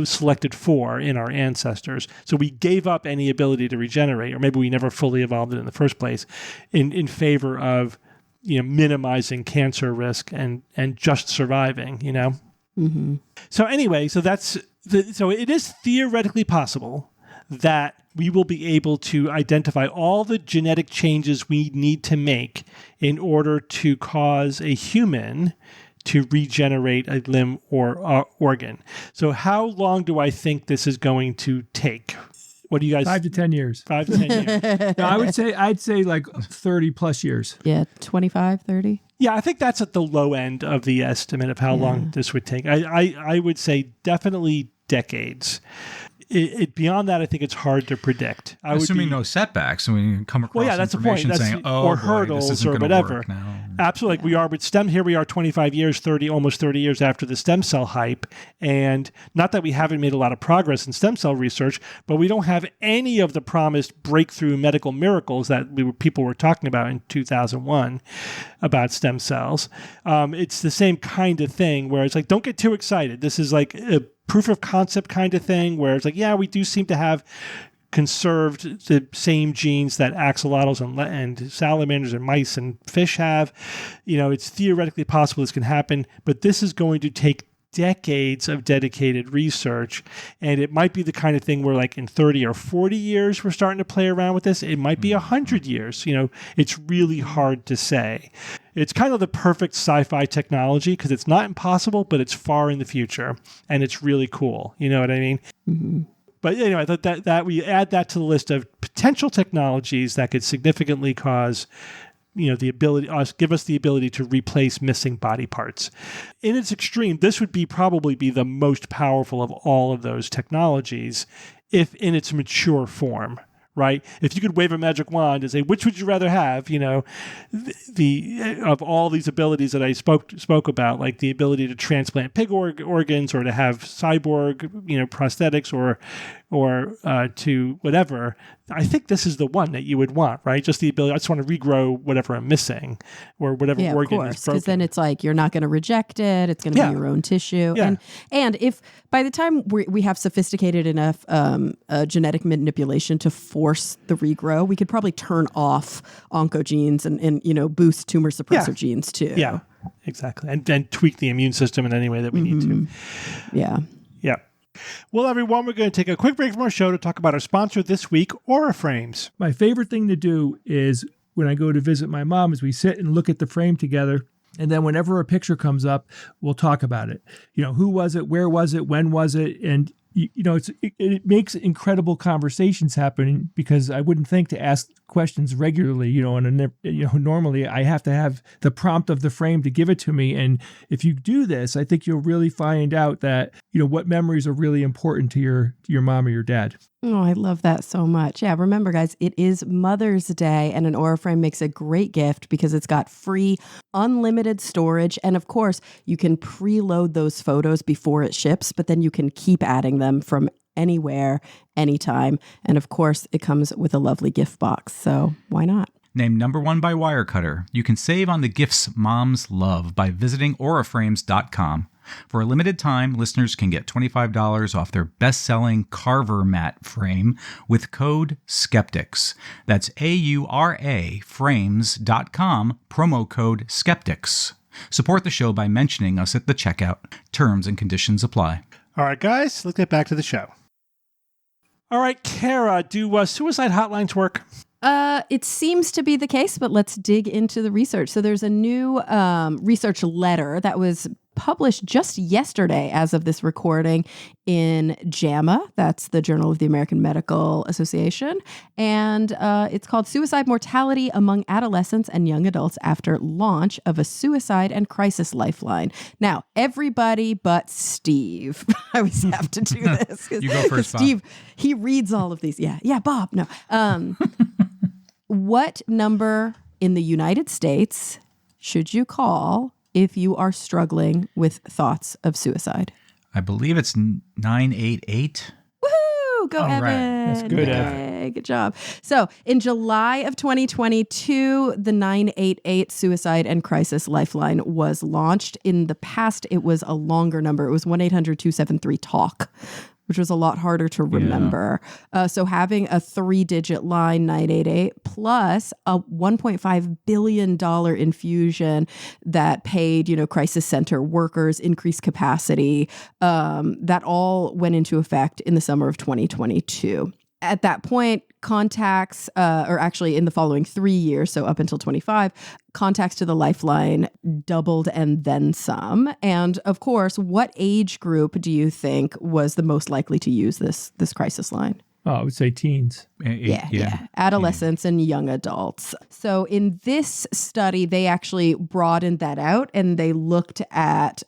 selected for in our ancestors. So we gave up any ability to regenerate, or maybe we never fully evolved it in the first place, in favor of minimizing cancer risk and just surviving, Mm-hmm. So anyway, so it is theoretically possible that we will be able to identify all the genetic changes we need to make in order to cause a human to regenerate a limb or organ. So how long do I think this is going to take? What do you guys? 5 to 10 years. 5 to 10 years. No, I'd say like 30 plus years. Yeah, 25, 30. Yeah, I think that's at the low end of the estimate of how long this would take. I would say definitely decades. Beyond that, I think it's hard to predict. Assuming no setbacks, and we come across that's the point. saying, or boy, hurdles this isn't or gonna whatever. work now. Absolutely. Like we are with STEM. Here we are 25 years, almost 30 years after the stem cell hype. And not that we haven't made a lot of progress in stem cell research, but we don't have any of the promised breakthrough medical miracles that people were talking about in 2001 about stem cells. It's the same kind of thing where it's like, don't get too excited. This is like a proof of concept kind of thing where it's like, yeah, we do seem to have conserved the same genes that axolotls and salamanders and mice and fish have. It's theoretically possible this can happen, but this is going to take decades of dedicated research, and it might be the kind of thing where like in 30 or 40 years we're starting to play around with this. It might be 100 years. It's really hard to say. It's kind of the perfect sci-fi technology because it's not impossible, but it's far in the future, and it's really cool. You know what I mean? Mm-hmm. But anyway, I thought that we add that to the list of potential technologies that could significantly cause give us the ability to replace missing body parts. In its extreme, this would probably be the most powerful of all of those technologies if in its mature form, right? If you could wave a magic wand and say, which would you rather have, of all these abilities that I spoke about, like the ability to transplant pig organs or to have cyborg, prosthetics or to whatever, I think this is the one that you would want, right? Just the ability, I just want to regrow whatever I'm missing or whatever organ is broken. Because then it's like, you're not going to reject it. It's going to be your own tissue. Yeah. And if by the time we have sophisticated enough genetic manipulation to force the regrow, we could probably turn off oncogenes and boost tumor suppressor genes too. Yeah, exactly. And then tweak the immune system in any way that we need to. Yeah. Yeah. Well, everyone, we're going to take a quick break from our show to talk about our sponsor this week, Aura Frames. My favorite thing to do is when I go to visit my mom is we sit and look at the frame together. And then whenever a picture comes up, we'll talk about it. Who was it? Where was it? When was it? And it makes incredible conversations happen because I wouldn't think to ask questions regularly, normally I have to have the prompt of the frame to give it to me. And if you do this, I think you'll really find out that, what memories are really important to your mom or your dad. Oh, I love that so much. Yeah, remember, guys, it is Mother's Day, and an Aura Frame makes a great gift because it's got free, unlimited storage. And of course, you can preload those photos before it ships, but then you can keep adding them from anywhere, anytime. And of course, it comes with a lovely gift box. So why not? Named #1 by Wirecutter, you can save on the gifts moms love by visiting auraframes.com. For a limited time, listeners can get $25 off their best-selling Carver mat frame with code SKEPTICS. That's AURA frames.com, promo code SKEPTICS. Support the show by mentioning us at the checkout. Terms and conditions apply. All right, guys, let's get back to the show. All right, Kara, do suicide hotlines work? It seems to be the case, but let's dig into the research. So there's a new research letter that was published just yesterday as of this recording in JAMA. That's the Journal of the American Medical Association. And it's called Suicide Mortality Among Adolescents and Young Adults After Launch of a Suicide and Crisis Lifeline. Now, everybody but Steve. I always have to do this. You go first, Bob. Steve, he reads all of these. Yeah, Bob, no. What number in the United States should you call if you are struggling with thoughts of suicide? I believe it's 988. Woohoo! Go, Evan. Right. That's good, Evan. Good job. So in July of 2022, the 988 Suicide and Crisis Lifeline was launched. In the past, it was a longer number. It was 1-800-273-TALK, which was a lot harder to remember. Yeah. So having a 3-digit line, 988, plus a $1.5 billion infusion that paid, crisis center workers, increased capacity, that all went into effect in the summer of 2022. At that point, contacts, or actually in the following 3 years, so up until 25, contacts to the Lifeline doubled and then some. And of course, what age group do you think was the most likely to use this crisis line? Oh, I would say teens. Yeah. Adolescents and young adults. So in this study, they actually broadened that out and they looked at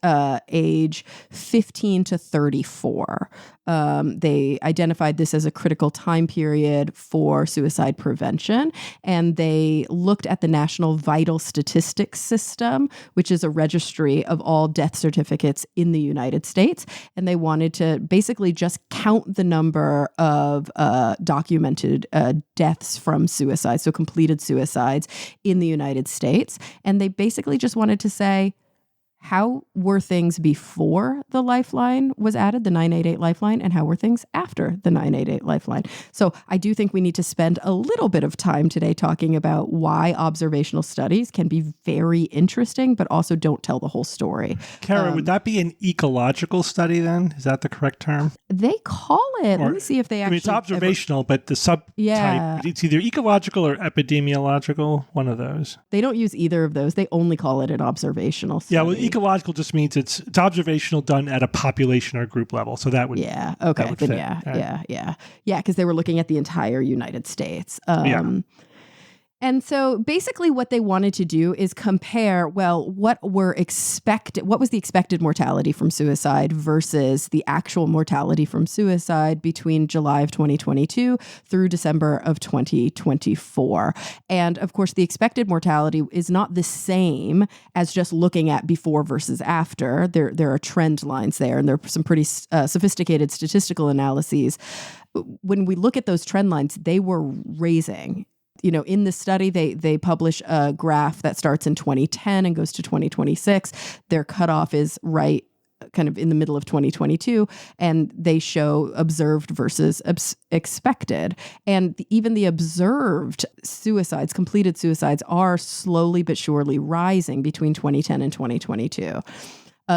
age 15 to 34. They identified this as a critical time period for suicide prevention. And they looked at the National Vital Statistics System, which is a registry of all death certificates in the United States. And they wanted to basically just count the number of documented deaths from suicide, so completed suicides in the United States. And they basically just wanted to say, how were things before the lifeline was added, the 988 lifeline, and how were things after the 988 lifeline? So I do think we need to spend a little bit of time today talking about why observational studies can be very interesting, but also don't tell the whole story. Kara, would that be an ecological study then? Is that the correct term? They call it, let me see if they actually... I mean, it's observational, but the subtype, it's either ecological or epidemiological, one of those. They don't use either of those. They only call it an observational study. Yeah, well, ecological just means it's observational done at a population or group level. So that would Yeah. Okay. that would Then fit. yeah. Because they were looking at the entire United States. Yeah. And so basically what they wanted to do is compare, well, what was the expected mortality from suicide versus the actual mortality from suicide between July of 2022 through December of 2024. And of course, the expected mortality is not the same as just looking at before versus after. There are trend lines there, and there are some pretty sophisticated statistical analyses. When we look at those trend lines, they were raising. You know, in this study, they publish a graph that starts in 2010 and goes to 2026. Their cutoff is right kind of in the middle of 2022, and they show observed versus expected. And even the observed suicides, completed suicides, are slowly but surely rising between 2010 and 2022.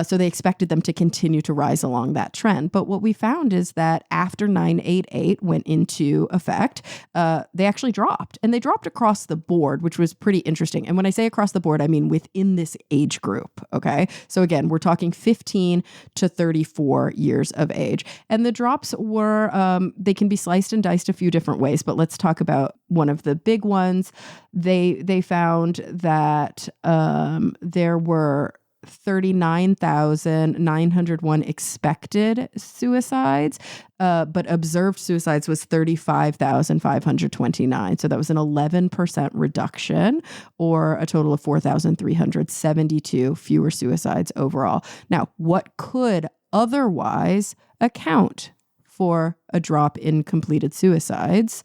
So they expected them to continue to rise along that trend. But what we found is that after 988 went into effect, they actually dropped. And they dropped across the board, which was pretty interesting. And when I say across the board, I mean within this age group, okay? So again, we're talking 15 to 34 years of age. And the drops were, they can be sliced and diced a few different ways, but let's talk about one of the big ones. They found that there were 39,901 expected suicides, but observed suicides was 35,529. So that was an 11% reduction, or a total of 4,372 fewer suicides overall. Now, what could otherwise account for a drop in completed suicides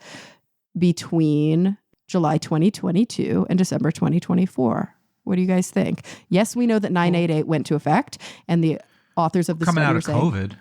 between July 2022 and December 2024? What do you guys think? Yes, we know that 988 went to effect, and the authors of the study coming out are of saying, COVID.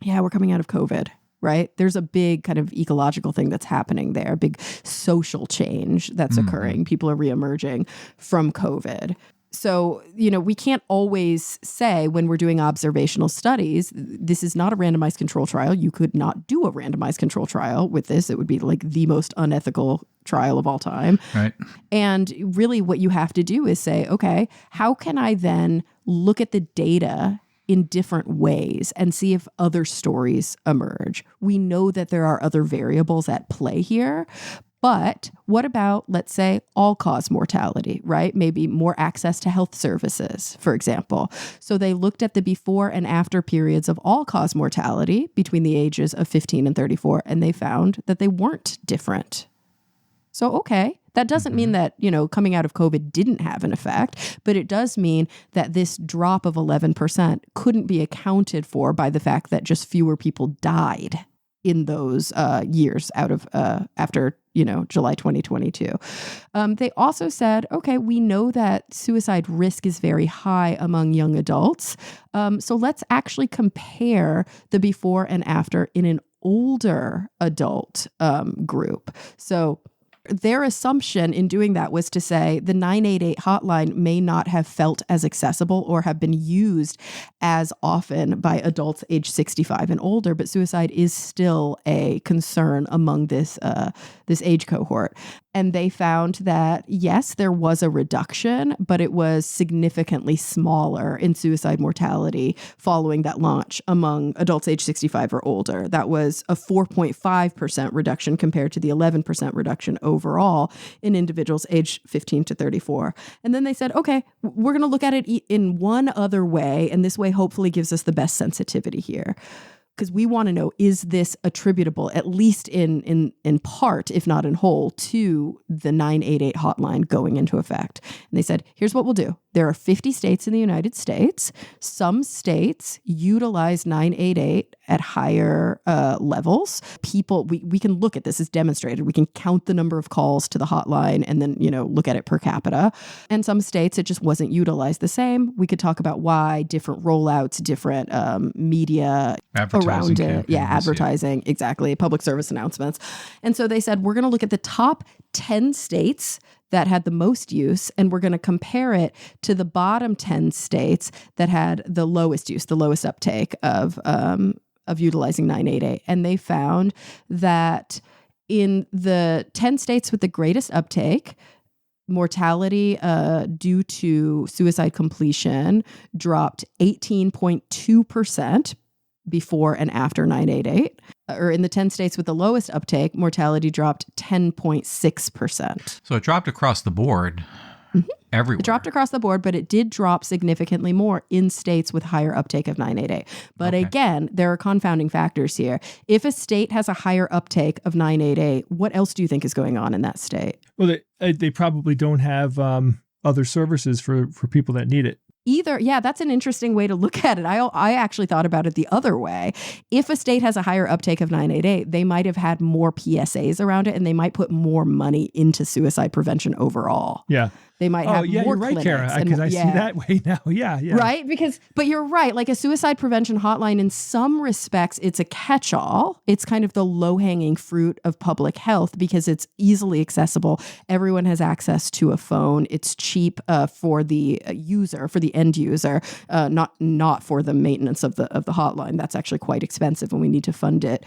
Yeah, we're coming out of COVID, right? There's a big kind of ecological thing that's happening there, a big social change that's occurring. People are reemerging from COVID. So, you know, we can't always say when we're doing observational studies, this is not a randomized control trial. You could not do a randomized control trial with this. It would be like the most unethical trial of all time. Right. And really what you have to do is say, okay, how can I then look at the data in different ways and see if other stories emerge? We know that there are other variables at play here. But what about, let's say, all-cause mortality, right? Maybe more access to health services, for example. So they looked at the before and after periods of all-cause mortality between the ages of 15 and 34, and they found that they weren't different. So, okay, that doesn't mean that, you know, coming out of COVID didn't have an effect, but it does mean that this drop of 11% couldn't be accounted for by the fact that just fewer people died in those years out of after, you know, July 2022. They also said, okay, we know that suicide risk is very high among young adults. So let's actually compare the before and after in an older adult group. So their assumption in doing that was to say the 988 hotline may not have felt as accessible or have been used as often by adults age 65 and older, but suicide is still a concern among this age cohort. And they found that, yes, there was a reduction, but it was significantly smaller in suicide mortality following that launch among adults age 65 or older. That was a 4.5% reduction compared to the 11% reduction overall in individuals age 15 to 34. And then they said, okay, we're going to look at it in one other way, and this way hopefully gives us the best sensitivity here. Because we want to know, is this attributable, at least in part, if not in whole, to the 988 hotline going into effect? And they said, here's what we'll do. There are 50 states in the United States. Some states utilize 988 at higher levels. People, we can look at this as demonstrated. We can count the number of calls to the hotline and then, look at it per capita. And some states, it just wasn't utilized the same. We could talk about why, different rollouts, different media around it. Yeah, advertising, exactly. Public service announcements. And so they said, we're going to look at the top 10 states that had the most use, and we're going to compare it to the bottom 10 states that had the lowest use, the lowest uptake of utilizing 988. And they found that in the 10 states with the greatest uptake, mortality due to suicide completion dropped 18.2% before and after 988. Or in the 10 states with the lowest uptake, mortality dropped 10.6%. So it dropped across the board everywhere. It dropped across the board, but it did drop significantly more in states with higher uptake of 988. But again, there are confounding factors here. If a state has a higher uptake of 988, what else do you think is going on in that state? Well, they probably don't have other services for people that need it. Either, yeah, that's an interesting way to look at it. I actually thought about it the other way. If a state has a higher uptake of 988, they might have had more PSAs around it, and they might put more money into suicide prevention overall. Yeah. They might have more you're right, Kara, because I see that way now. Yeah. Right? But you're right. Like a suicide prevention hotline, in some respects, it's a catch-all. It's kind of the low-hanging fruit of public health because it's easily accessible. Everyone has access to a phone. It's cheap for the user, for the end user, not for the maintenance of the hotline. That's actually quite expensive, and we need to fund it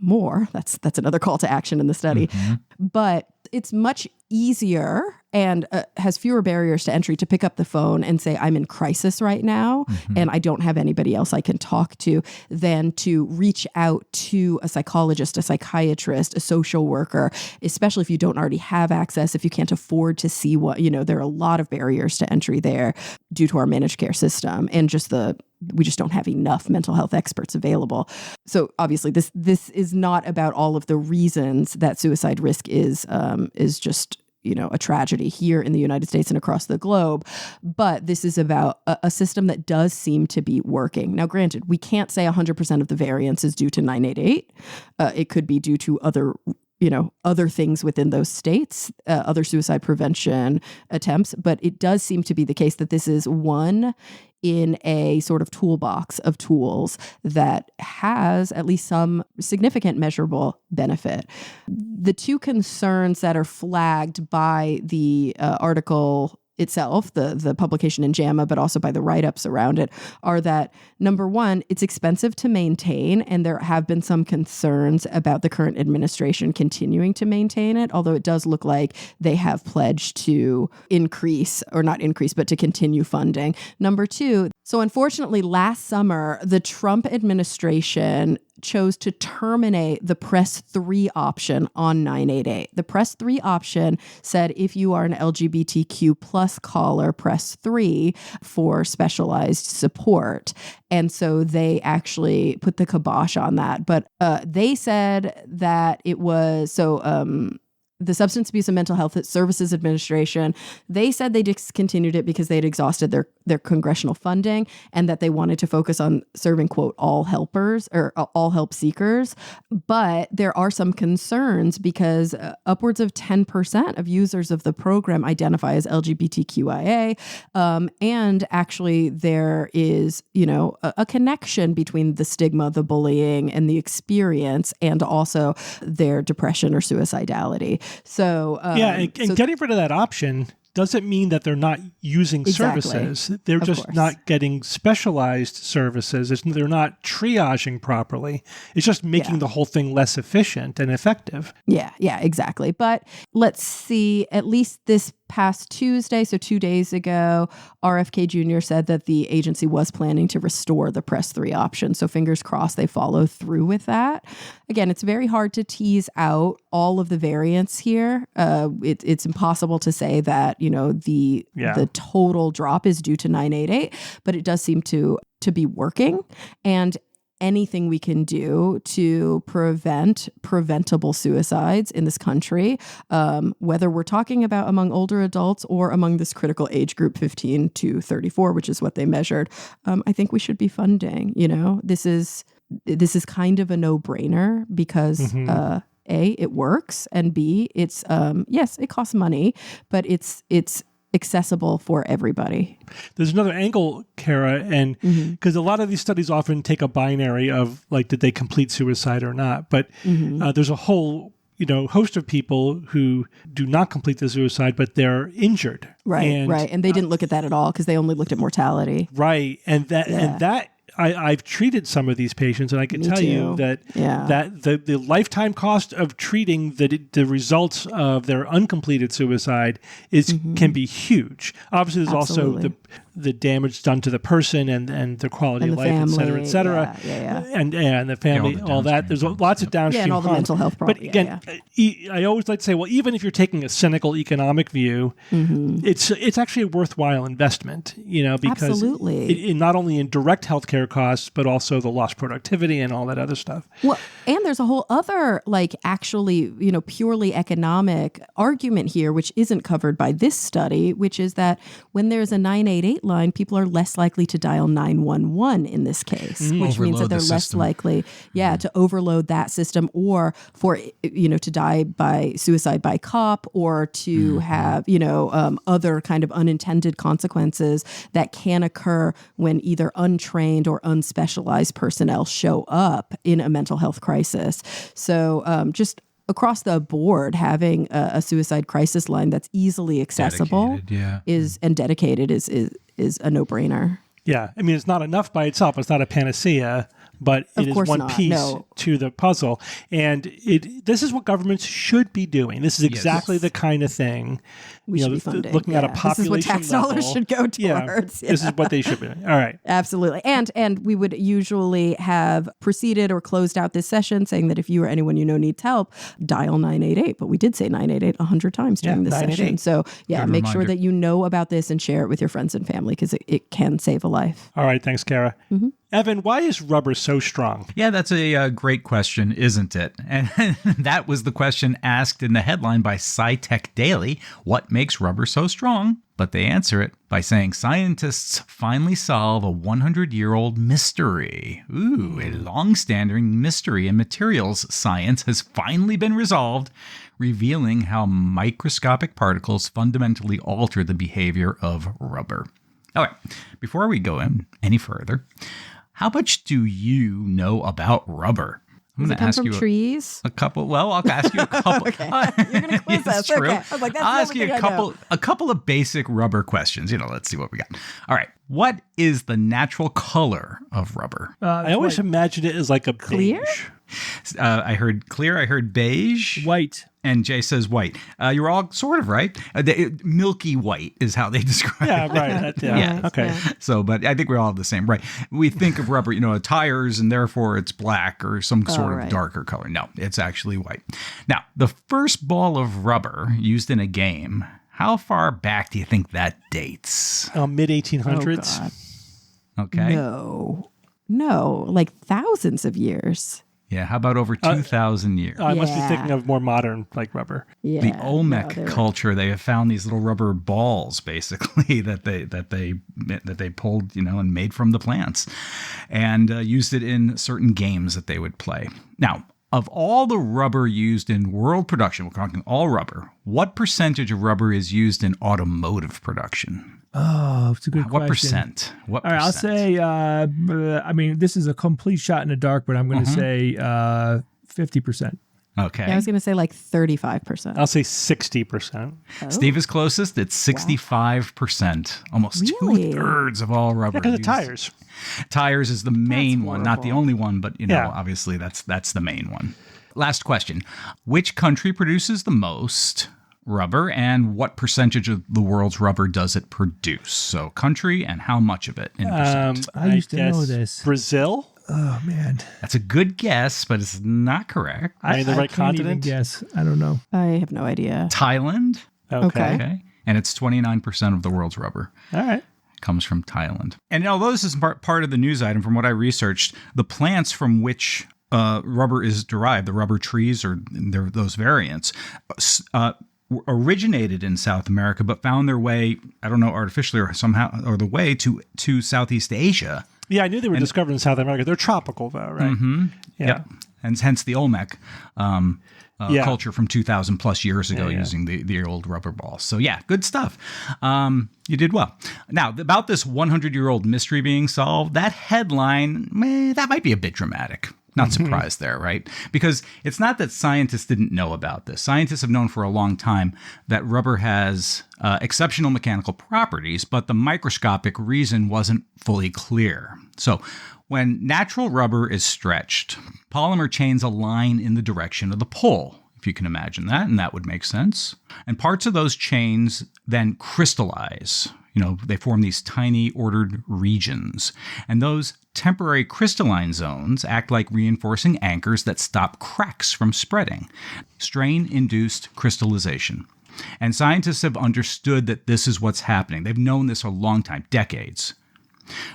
more. That's another call to action in the study. But it's much easier and has fewer barriers to entry to pick up the phone and say, I'm in crisis right now, and I don't have anybody else I can talk to, than to reach out to a psychologist, a psychiatrist, a social worker, especially if you don't already have access, if you can't afford to see there are a lot of barriers to entry there due to our managed care system and we just don't have enough mental health experts available. So obviously this is not about all of the reasons that suicide risk is just, a tragedy here in the United States and across the globe. But this is about a system that does seem to be working. Now, granted, we can't say 100% of the variance is due to 988. It could be due to other things within those states, other suicide prevention attempts. But it does seem to be the case that this is one in a sort of toolbox of tools that has at least some significant measurable benefit. The two concerns that are flagged by the article itself, the publication in JAMA, but also by the write-ups around it, are that, number one, it's expensive to maintain, and there have been some concerns about the current administration continuing to maintain it, although it does look like they have pledged to increase, or not increase, but to continue funding. Number two, so unfortunately, last summer, the Trump administration chose to terminate the Press 3 option on 988. The Press 3 option said if you are an LGBTQ plus caller, press 3 for specialized support. And so they actually put the kibosh on that. But they said that it was the Substance Abuse and Mental Health Services Administration, they said they discontinued it because they had exhausted their congressional funding and that they wanted to focus on serving, quote, all helpers or all help seekers. But there are some concerns because upwards of 10% of users of the program identify as LGBTQIA. And actually there is, a connection between the stigma, the bullying, and the experience, and also their depression or suicidality. So and getting rid of that option doesn't mean that they're not using services. They're just not getting specialized services. They're not triaging properly. It's just making the whole thing less efficient and effective. Yeah, exactly. But let's see, at least this past Tuesday, so 2 days ago, RFK Jr. said that the agency was planning to restore the Press 3 option. So fingers crossed they follow through with that. Again, it's very hard to tease out all of the variants here. It's impossible to say that, the total drop is due to 988, but it does seem to be working. And anything we can do to prevent preventable suicides in this country, whether we're talking about among older adults or among this critical age group 15 to 34, which is what they measured, I think we should be funding. This is kind of a no-brainer because A, it works, and B, it's yes, it costs money, but it's accessible for everybody. There's another angle, Kara, and because a lot of these studies often take a binary of like, did they complete suicide or not? But there's a whole host of people who do not complete the suicide, but they're injured. Right, and they didn't look at that at all because they only looked at mortality. Right, and that. I've treated some of these patients, and I can tell you that the lifetime cost of treating the results of their uncompleted suicide can be huge. Obviously, there's also the damage done to the person and their quality of life, family, et cetera. And the family, all that. There's lots of downstream and all the harm. mental health problems. But again, I always like to say, well, even if you're taking a cynical economic view, it's actually a worthwhile investment, because absolutely. It not only in direct healthcare costs, but also the lost productivity and all that other stuff. Well, and there's a whole other, actually, purely economic argument here, which isn't covered by this study, which is that when there's a 988 line, people are less likely to dial 911 in this case, which means that they're less likely, to overload that system, or for, to die by suicide by cop, or to have, other kind of unintended consequences that can occur when either untrained or unspecialized personnel show up in a mental health crisis. So just across the board, having a suicide crisis line that's easily accessible and dedicated is a no-brainer. Yeah. I mean, it's not enough by itself. It's not a panacea, but it is one piece to the puzzle. And this is what governments should be doing. This is exactly the kind of thing we should be funding. Looking at a population level. This is what tax dollars should go towards. Yeah. This is what they should be doing. All right. Absolutely. And we would usually have proceeded or closed out this session saying that if you or anyone needs help, dial 988. But we did say 988 100 times during this session. So make sure that you know about this and share it with your friends and family because it can save a life. All right. Thanks, Kara. Evan, why is rubber so strong? Yeah, that's a great question, isn't it? And that was the question asked in the headline by SciTech Daily. What makes rubber so strong? But they answer it by saying scientists finally solve a 100-year-old mystery. Ooh, a long-standing mystery in materials science has finally been resolved, revealing how microscopic particles fundamentally alter the behavior of rubber. All right, before we go any further, how much do you know about rubber? I'm going to ask you trees? A couple. Well, I'll ask you a couple. Okay. You're going to close us. True. Okay. I was like, that's I'll ask you a couple of basic rubber questions. Let's see what we got. All right. What is the natural color of rubber? I always imagined it as like a clear. Beige. I heard clear. I heard beige. White. And Jay says white. You're all sort of right. Milky white is how they describe it. Right. Okay. Yeah. So, but I think we're all the same, right? We think of rubber, tires, and therefore it's black or some sort of darker color. No, it's actually white. Now, the first ball of rubber used in a game, how far back do you think that dates? Mid 1800s. Oh, God. Okay. No, like thousands of years. Yeah, how about over 2,000 years? I must be thinking of more modern, like rubber. Yeah, the Olmec culture, they have found these little rubber balls, basically, that they pulled, and made from the plants, and used it in certain games that they would play. Now, of all the rubber used in world production, we're talking all rubber, what percentage of rubber is used in automotive production? Oh, it's a good question. What percent? All right, I'll say, this is a complete shot in the dark, but I'm going to say 50%. Okay. Yeah, I was going to say like 35%. I'll say 60%. Oh. Steve is closest. It's 65%. Almost Really? 2/3 of all rubber. Because of tires. Tires is the main one, not the horrible. only one, but obviously that's the main one. Last question. Which country produces the most rubber, and what percentage of the world's rubber does it produce? So country and how much of it in percent? I used to know this. Brazil? Oh, man. That's a good guess, but it's not correct. Are you in the right can't even continent? guess. I don't know. I have no idea. Thailand. Okay. Okay. And it's 29% of the world's rubber. All right. comes from Thailand. And although this is part of the news item, from what I researched, the plants from which rubber is derived, the rubber trees or those variants, originated in South America, but found their way, I don't know, artificially or somehow, or the way to Southeast Asia. Yeah, I knew they were discovered in South America. They're tropical, though, right? Mm-hmm. Yeah. And hence the Olmec culture from 2,000 plus years ago using the old rubber balls. So yeah, good stuff. You did well. Now, about this 100-year-old mystery being solved, that headline, that might be a bit dramatic. Not surprised there, right? Because it's not that scientists didn't know about this. Scientists have known for a long time that rubber has exceptional mechanical properties, but the microscopic reason wasn't fully clear. So when natural rubber is stretched, polymer chains align in the direction of the pull, if you can imagine that, and that would make sense. And parts of those chains then crystallize. They form these tiny ordered regions. And those temporary crystalline zones act like reinforcing anchors that stop cracks from spreading. Strain-induced crystallization. And scientists have understood that this is what's happening. They've known this a long time, decades.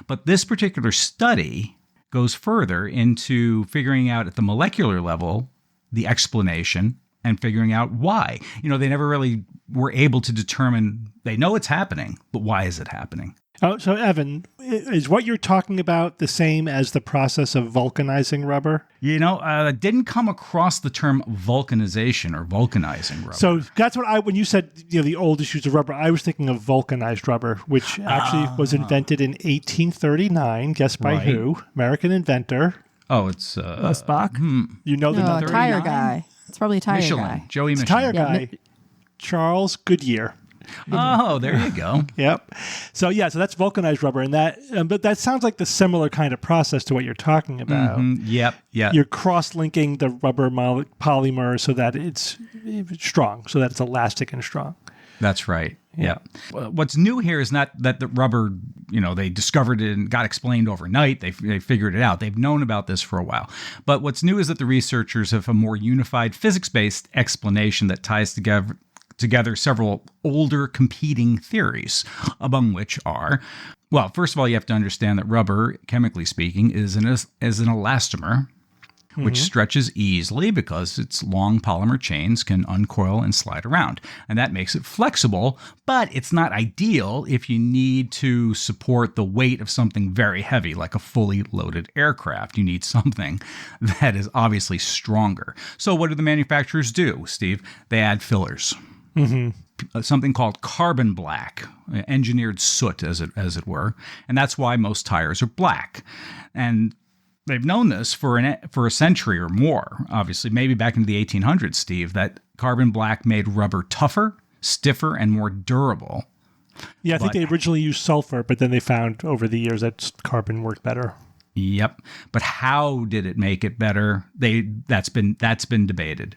But this particular study goes further into figuring out at the molecular level the explanation and figuring out why. They never really were able to determine, they know it's happening, but why is it happening? Oh, so Evan, is what you're talking about the same as the process of vulcanizing rubber? I didn't come across the term vulcanization or vulcanizing rubber. So that's what when you said, the old issues of rubber, I was thinking of vulcanized rubber, which actually was invented in 1839. Guess by who? American inventor. Oh, it's Spock. You know the number? Tire guy. It's probably a tire Michelin. guy. Joey Michelin. Tire guy, Charles Goodyear. Oh, there you go. Yep. So that's vulcanized rubber, and but that sounds like the similar kind of process to what you're talking about. Mm-hmm. Yep. Yeah. You're cross-linking the rubber polymer so that it's strong, so that it's elastic and strong. That's right. Yeah. What's new here is not that the rubber, they discovered it and got explained overnight. They figured it out. They've known about this for a while. But what's new is that the researchers have a more unified physics-based explanation that ties together several older competing theories, among which are, well, first of all, you have to understand that rubber, chemically speaking, is an elastomer, which stretches easily because its long polymer chains can uncoil and slide around. And that makes it flexible, but it's not ideal if you need to support the weight of something very heavy, like a fully loaded aircraft. You need something that is obviously stronger. So what do the manufacturers do, Steve? They add fillers. Something called carbon black, engineered soot, as it were. And that's why most tires are black. And they've known this for a century or more, obviously, maybe back into the 1800s, Steve, that carbon black made rubber tougher, stiffer, and more durable. Yeah, I think they originally used sulfur, but then they found over the years that carbon worked better. Yep. But how did it make it better? That's been debated.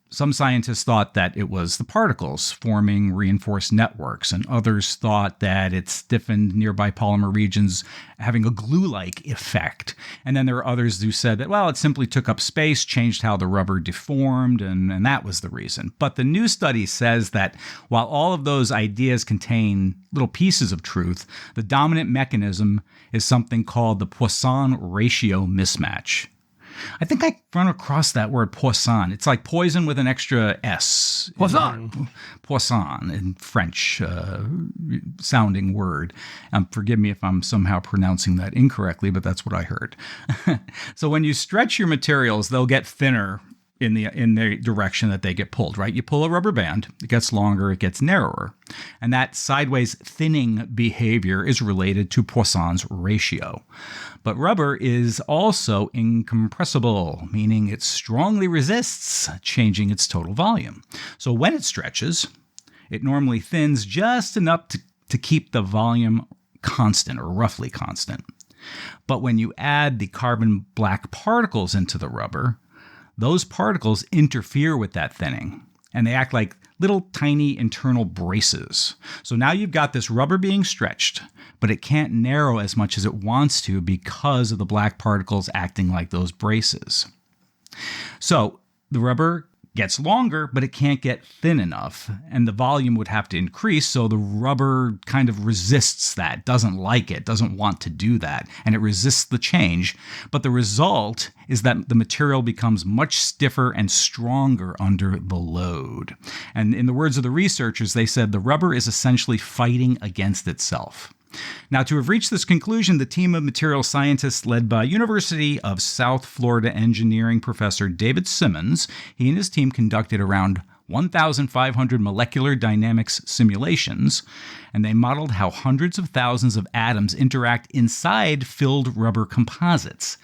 Some scientists thought that it was the particles forming reinforced networks, and others thought that it stiffened nearby polymer regions, having a glue-like effect. And then there are others who said that, well, it simply took up space, changed how the rubber deformed, and that was the reason. But the new study says that while all of those ideas contain little pieces of truth, the dominant mechanism is something called the Poisson ratio mismatch. I think I run across that word Poisson. It's like poison with an extra S. Poisson. Poisson in French sounding word. Forgive me if I'm somehow pronouncing that incorrectly, but that's what I heard. So when you stretch your materials, they'll get thinner in the direction that they get pulled, right? You pull a rubber band, it gets longer, it gets narrower. And that sideways thinning behavior is related to Poisson's ratio. But rubber is also incompressible, meaning it strongly resists changing its total volume. So when it stretches, it normally thins just enough to keep the volume constant or roughly constant. But when you add the carbon black particles into the rubber, those particles interfere with that thinning, and they act like little tiny internal braces. So now you've got this rubber being stretched, but it can't narrow as much as it wants to because of the black particles acting like those braces. So the rubber gets longer, but it can't get thin enough. And the volume would have to increase, so the rubber kind of resists that, doesn't like it, doesn't want to do that, and it resists the change. But the result is that the material becomes much stiffer and stronger under the load. And in the words of the researchers, they said the rubber is essentially fighting against itself. Now, to have reached this conclusion, the team of material scientists led by University of South Florida engineering professor David Simmons, he and his team conducted around 1,500 molecular dynamics simulations, and they modeled how hundreds of thousands of atoms interact inside filled rubber composites.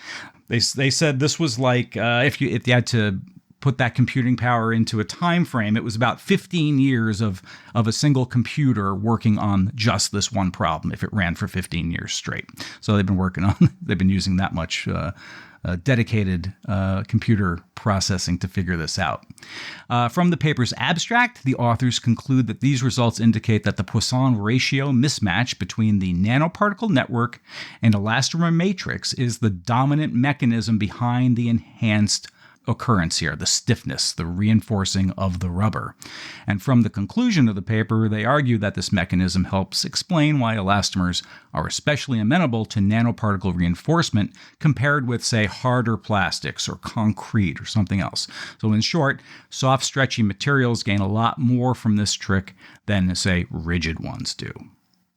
They said this was like if you had to put that computing power into a time frame, it was about 15 years of a single computer working on just this one problem if it ran for 15 years straight. So they've been using that much dedicated computer processing to figure this out. From the paper's abstract, the authors conclude that these results indicate that the Poisson ratio mismatch between the nanoparticle network and elastomer matrix is the dominant mechanism behind the enhanced occurrence here, the stiffness, the reinforcing of the rubber. And from the conclusion of the paper, they argue that this mechanism helps explain why elastomers are especially amenable to nanoparticle reinforcement compared with, say, harder plastics or concrete or something else. So in short, soft, stretchy materials gain a lot more from this trick than, say, rigid ones do.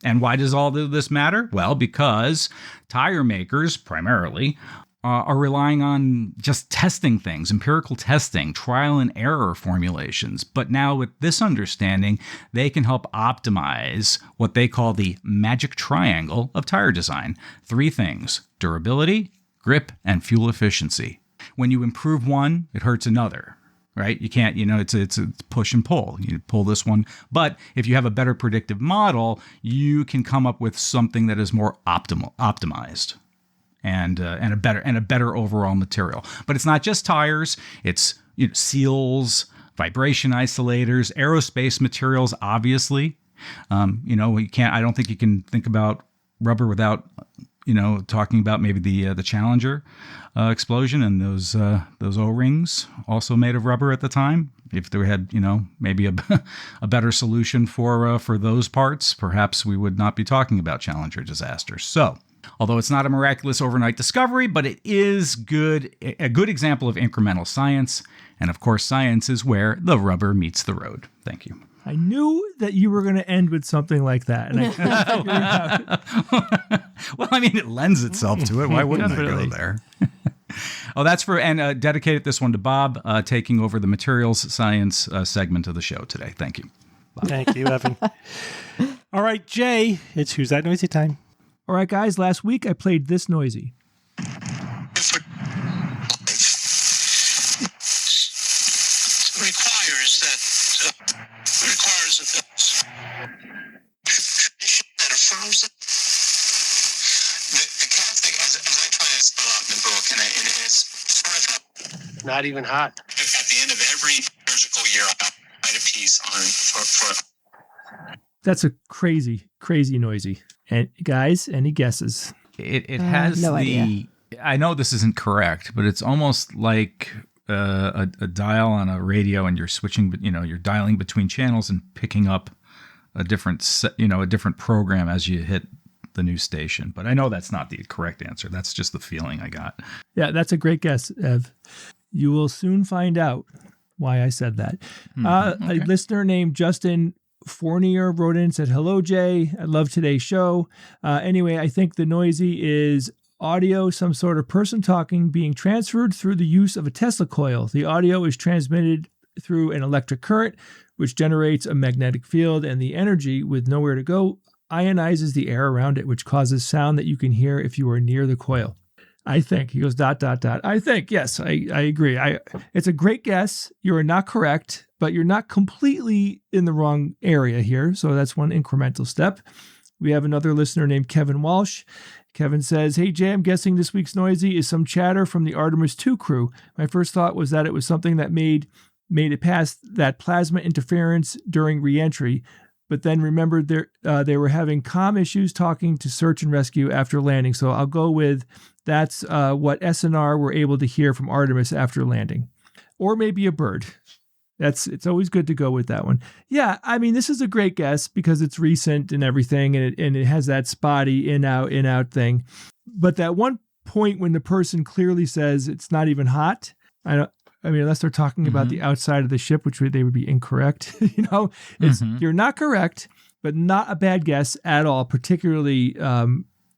And why does all of this matter? Well, because tire makers, primarily, are relying on just testing things, empirical testing, trial and error formulations. But now with this understanding, they can help optimize what they call the magic triangle of tire design. 3 things: durability, grip, and fuel efficiency. When you improve one, it hurts another. Right? You can't, it's push and pull. You pull this one. But if you have a better predictive model, you can come up with something that is more optimized. And a better overall material. But it's not just tires. It's seals, vibration isolators, aerospace materials. Obviously, you can't. I don't think you can think about rubber without talking about maybe the Challenger explosion and those O-rings also made of rubber at the time. If they had maybe a better solution for those parts, perhaps we would not be talking about Challenger disaster. So, although it's not a miraculous overnight discovery, but it is a good example of incremental science. And of course, science is where the rubber meets the road. Thank you. I knew that you were going to end with something like that. And I couldn't figure it out. Well, I mean, it lends itself to it. Why wouldn't I go there? Oh, that's dedicated this one to Bob, taking over the materials science segment of the show today. Thank you. Bob. Thank you, Evan. All right, Jay, it's Who's That Noisy time. All right, guys, last week I played This Noisy. Requires a tradition that affirms it. The Catholic, as I try to spell out in the book, and it's sort of not even hot. At the end of every liturgical year, I write a piece on for. That's a crazy noisy. And guys, any guesses? It has no idea. I know this isn't correct, but it's almost like a dial on a radio, and you're switching. You're dialing between channels and picking up a different program as you hit the new station. But I know that's not the correct answer. That's just the feeling I got. Yeah, that's a great guess, Ev. You will soon find out why I said that. Okay. A listener named Justin Fournier wrote in and said, "Hello, Jay. I love today's show. Anyway, I think the noisy is audio, some sort of person talking, being transferred through the use of a Tesla coil. The audio is transmitted through an electric current, which generates a magnetic field, and the energy, with nowhere to go, ionizes the air around it, which causes sound that you can hear if you are near the coil. I think." He goes, ... I think, yes, I agree. It's a great guess. You're not correct, but you're not completely in the wrong area here. So that's one incremental step. We have another listener named Kevin Walsh. Kevin says, "Hey, Jay, I'm guessing this week's noisy is some chatter from the Artemis 2 crew. My first thought was that it was something that made it past that plasma interference during reentry, but then remembered they were having comm issues talking to search and rescue after landing. So I'll go with that's what SNR were able to hear from Artemis after landing. Or maybe a bird. It's always good to go with that one. Yeah, I mean, this is a great guess because it's recent and everything, and it has that spotty in out thing. But that one point when the person clearly says it's not even hot, I mean, unless they're talking about the outside of the ship, which they would be incorrect. You're not correct, but not a bad guess at all, particularly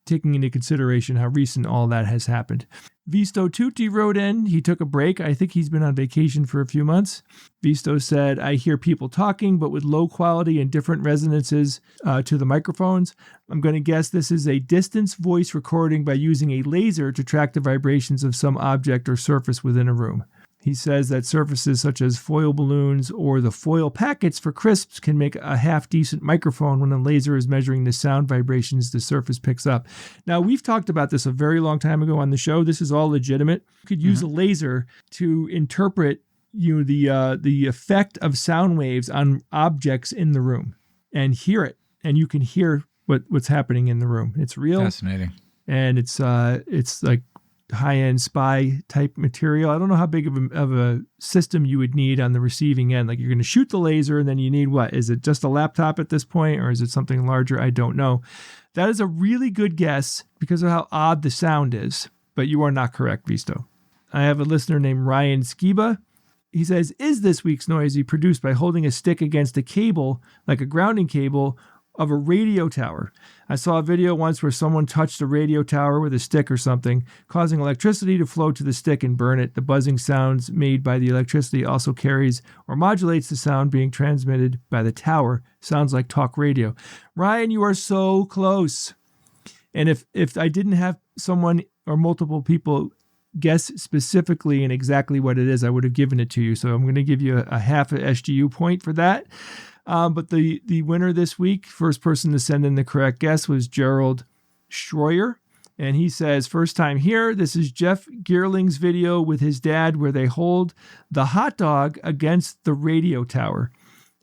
taking into consideration how recent all that has happened. Visto Tutti wrote in. He took a break. I think he's been on vacation for a few months. Visto said, I hear people talking, but with low quality and different resonances to the microphones. I'm going to guess this is a distance voice recording by using a laser to track the vibrations of some object or surface within a room. He says that surfaces such as foil balloons or the foil packets for crisps can make a half-decent microphone when a laser is measuring the sound vibrations the surface picks up. Now, we've talked about this a very long time ago on the show. This is all legitimate. You could use a laser to interpret the effect of sound waves on objects in the room and hear it. And you can hear what's happening in the room. It's real. Fascinating. And it's like high-end spy type material. I don't know how big of a system you would need on the receiving end. Like, you're going to shoot the laser and then you need what? Is it just a laptop at this point, or is it something larger? I don't know. That is a really good guess because of how odd the sound is, but you are not correct, Visto. I have a listener named Ryan Skiba. He says, is this week's noisy produced by holding a stick against a cable, like a grounding cable, of a radio tower? I saw a video once where someone touched a radio tower with a stick or something, causing electricity to flow to the stick and burn it. The buzzing sounds made by the electricity also carries or modulates the sound being transmitted by the tower. Sounds like talk radio. Ryan, you are so close. And if I didn't have someone or multiple people guess specifically and exactly what it is, I would have given it to you. So I'm going to give you a half a SGU point for that. But the winner this week, first person to send in the correct guess, was Gerald Schroyer. And he says, first time here, this is Jeff Geerling's video with his dad where they hold the hot dog against the radio tower.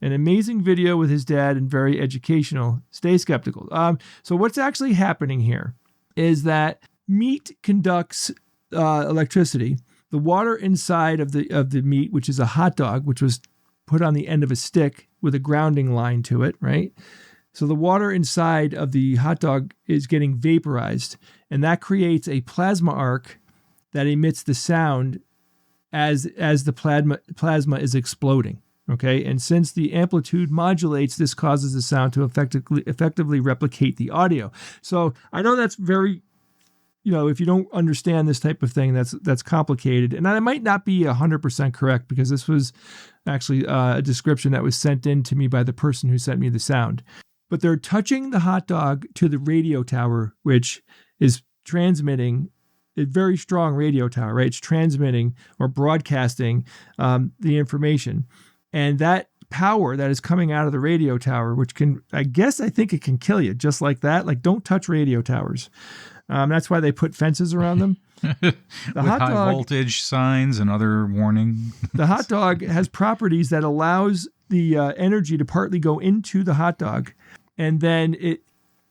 An amazing video with his dad and very educational. Stay skeptical. So what's actually happening here is that meat conducts electricity. The water inside of the meat, which is a hot dog, which was put on the end of a stick with a grounding line to it, right? So the water inside of the hot dog is getting vaporized, and that creates a plasma arc that emits the sound as the plasma is exploding, okay? And since the amplitude modulates, this causes the sound to effectively replicate the audio. So I know that's very, if you don't understand this type of thing, that's complicated. And I might not be 100% correct because this was actually a description that was sent in to me by the person who sent me the sound. But they're touching the hot dog to the radio tower, which is transmitting a very strong radio tower, right? It's transmitting or broadcasting the information. And that power that is coming out of the radio tower, which I think it can kill you just like that. Like, don't touch radio towers. That's why they put fences around them. With high voltage signs and other warning. The hot dog has properties that allows the energy to partly go into the hot dog, and then it,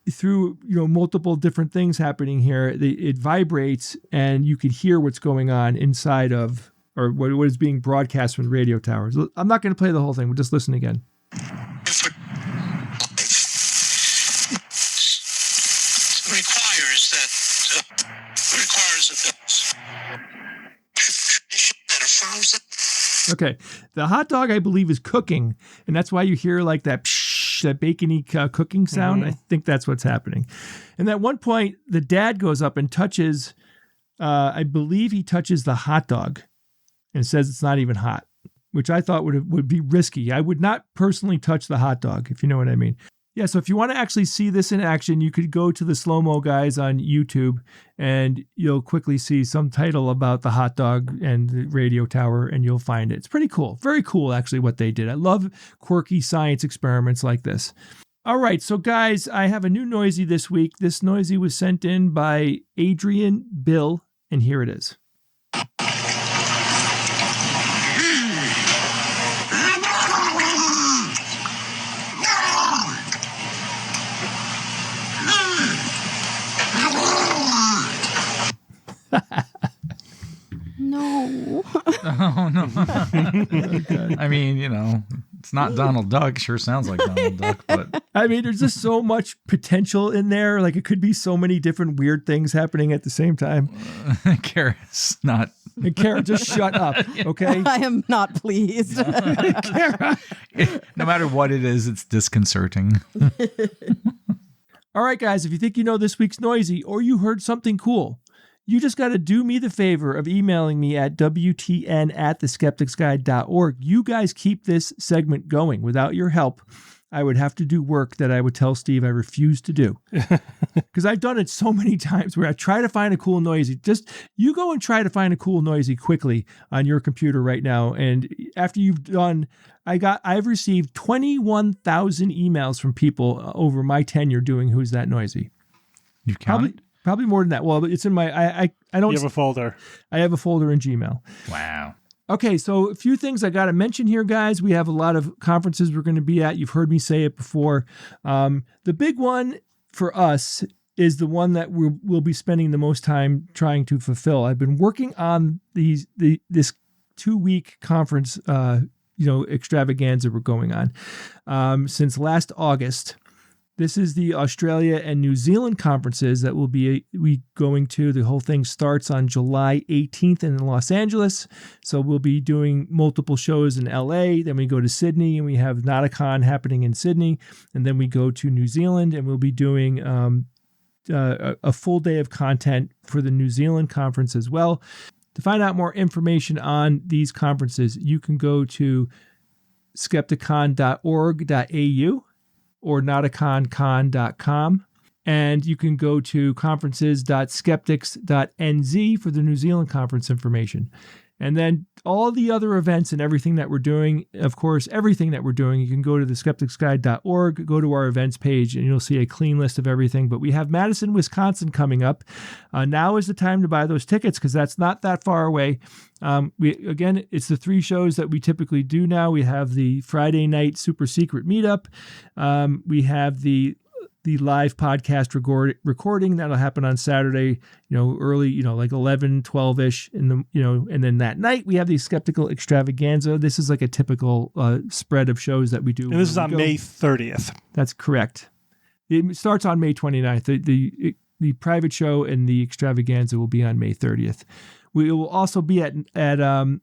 through multiple different things happening here, it vibrates, and you can hear what's going on inside of, or what is being broadcast from the radio towers. I'm not going to play the whole thing. We'll just listen again. Okay, the hot dog, I believe, is cooking, and that's why you hear like that psh, that bacony cooking sound. Mm-hmm. I think that's what's happening. And at one point, the dad goes up and touches, I believe he touches the hot dog and says it's not even hot, which I thought would be risky. I would not personally touch the hot dog, if you know what I mean. Yeah, so if you want to actually see this in action, you could go to the Slow-Mo guys on YouTube, and you'll quickly see some title about the hot dog and the radio tower, and you'll find it. It's pretty cool. Very cool, actually, what they did. I love quirky science experiments like this. All right, so guys, I have a new noisy this week. This noisy was sent in by Adrian Bill, and here it is. No. Oh, no. I mean, it's not Donald Duck. Sure sounds like Donald Duck, but I mean, there's just so much potential in there. Like, it could be so many different weird things happening at the same time. Kara's not. And Kara, just shut up, okay? I am not pleased. Kara. No matter what it is, it's disconcerting. All right, guys, if you think you know this week's Noisy or you heard something cool, you just got to do me the favor of emailing me at wtn@theskepticsguide.org. You guys keep this segment going. Without your help, I would have to do work that I would tell Steve I refuse to do. Because I've done it so many times where I try to find a cool Noisy. Just you go and try to find a cool Noisy quickly on your computer right now. And after you've done, I've received 21,000 emails from people over my tenure doing Who's That Noisy. You've counted? Probably more than that. Well, it's in my, I don't. You have a folder. I have a folder in Gmail. Wow. Okay, so a few things I got to mention here, guys. We have a lot of conferences we're going to be at. You've heard me say it before. The big one for us is the one that we'll be spending the most time trying to fulfill. I've been working on this 2-week conference, extravaganza we're going on since last August. This is the Australia and New Zealand conferences that we going to. The whole thing starts on July 18th in Los Angeles. So we'll be doing multiple shows in LA. Then we go to Sydney and we have Nauticon happening in Sydney. And then we go to New Zealand and we'll be doing a full day of content for the New Zealand conference as well. To find out more information on these conferences, you can go to skepticon.org.au. or nauticoncon.com. And you can go to conferences.skeptics.nz for the New Zealand conference information. And then all the other events and everything that we're doing, of course, everything that we're doing, you can go to theskepticsguide.org, go to our events page, and you'll see a clean list of everything. But we have Madison, Wisconsin coming up. Now is the time to buy those tickets because that's not that far away. It's the 3 shows that we typically do now. We have the Friday night super secret meetup. We have the live podcast recording that'll happen on Saturday, early, like 11, 12-ish and then that night we have the skeptical extravaganza. This is like a typical spread of shows that we do. And this is on May 30th. That's correct. It starts on May 29th. The private show and the extravaganza will be on May 30th. We will also be at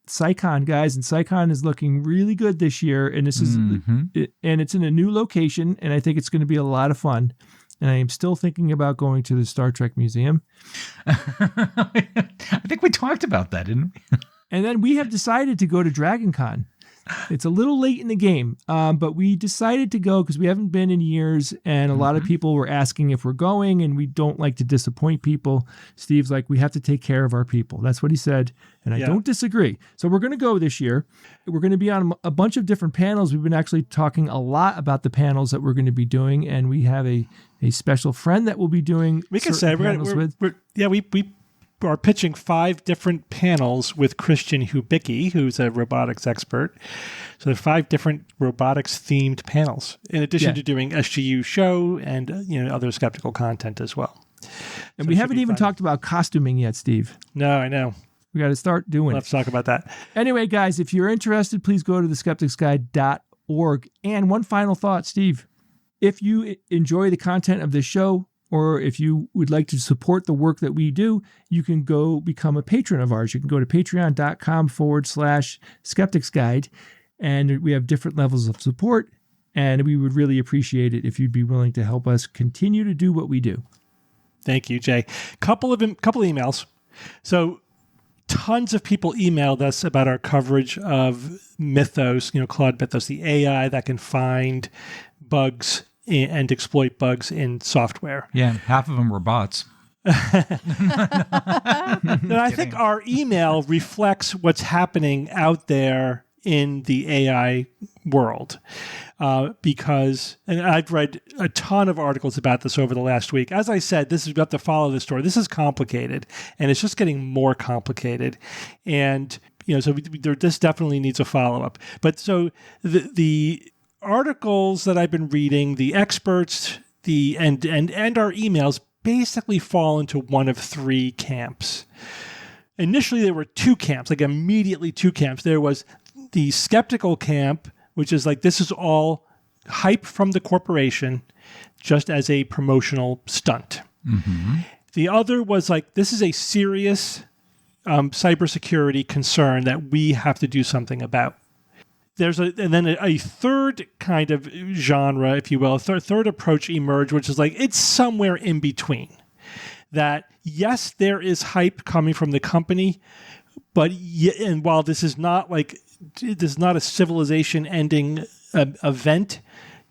SciCon, guys, and SciCon is looking really good this year. And this is, and it's in a new location, and I think it's going to be a lot of fun. And I am still thinking about going to the Star Trek Museum. I think we talked about that, didn't we? And then we have decided to go to DragonCon. It's a little late in the game, but we decided to go because we haven't been in years, and a lot of people were asking if we're going, and we don't like to disappoint people. Steve's like, we have to take care of our people. That's what he said, and I don't disagree. So we're going to go this year. We're going to be on a bunch of different panels. We've been actually talking a lot about the panels that we're going to be doing, and we have a special friend that we'll be doing. We can say we are pitching 5 different panels with Christian Hubicki, who's a robotics expert. So there are 5 different robotics themed panels, in addition to doing SGU show and other skeptical content as well. And we haven't even talked about costuming yet, Steve. No, I know. We got to start doing Let's talk about that. Anyway, guys, if you're interested, please go to theskepticsguide.org. And one final thought, Steve. If you enjoy the content of this show, or if you would like to support the work that we do, you can go become a patron of ours. You can go to patreon.com/Skeptics Guide, and we have different levels of support, and we would really appreciate it if you'd be willing to help us continue to do what we do. Thank you, Jay. Couple emails. So tons of people emailed us about our coverage of Mythos, Claude Mythos, the AI that can find bugs and exploit bugs in software. Yeah, half of them were bots. And I think our email reflects what's happening out there in the AI world. Because I've read a ton of articles about this over the last week. As I said, we have to follow this story. This is complicated, and it's just getting more complicated. And, so this definitely needs a follow-up. But so the articles that I've been reading, the experts, and our emails basically fall into one of 3 camps. initially there were two camps, like immediately two camps. There was the skeptical camp, which is like, this is all hype from the corporation just as a promotional stunt. The other was like, this is a serious cybersecurity concern that we have to do something about. And then a third kind of genre, if you will, a third approach emerged, which is like, it's somewhere in between. That, yes, there is hype coming from the company, but and while this is not a civilization-ending event,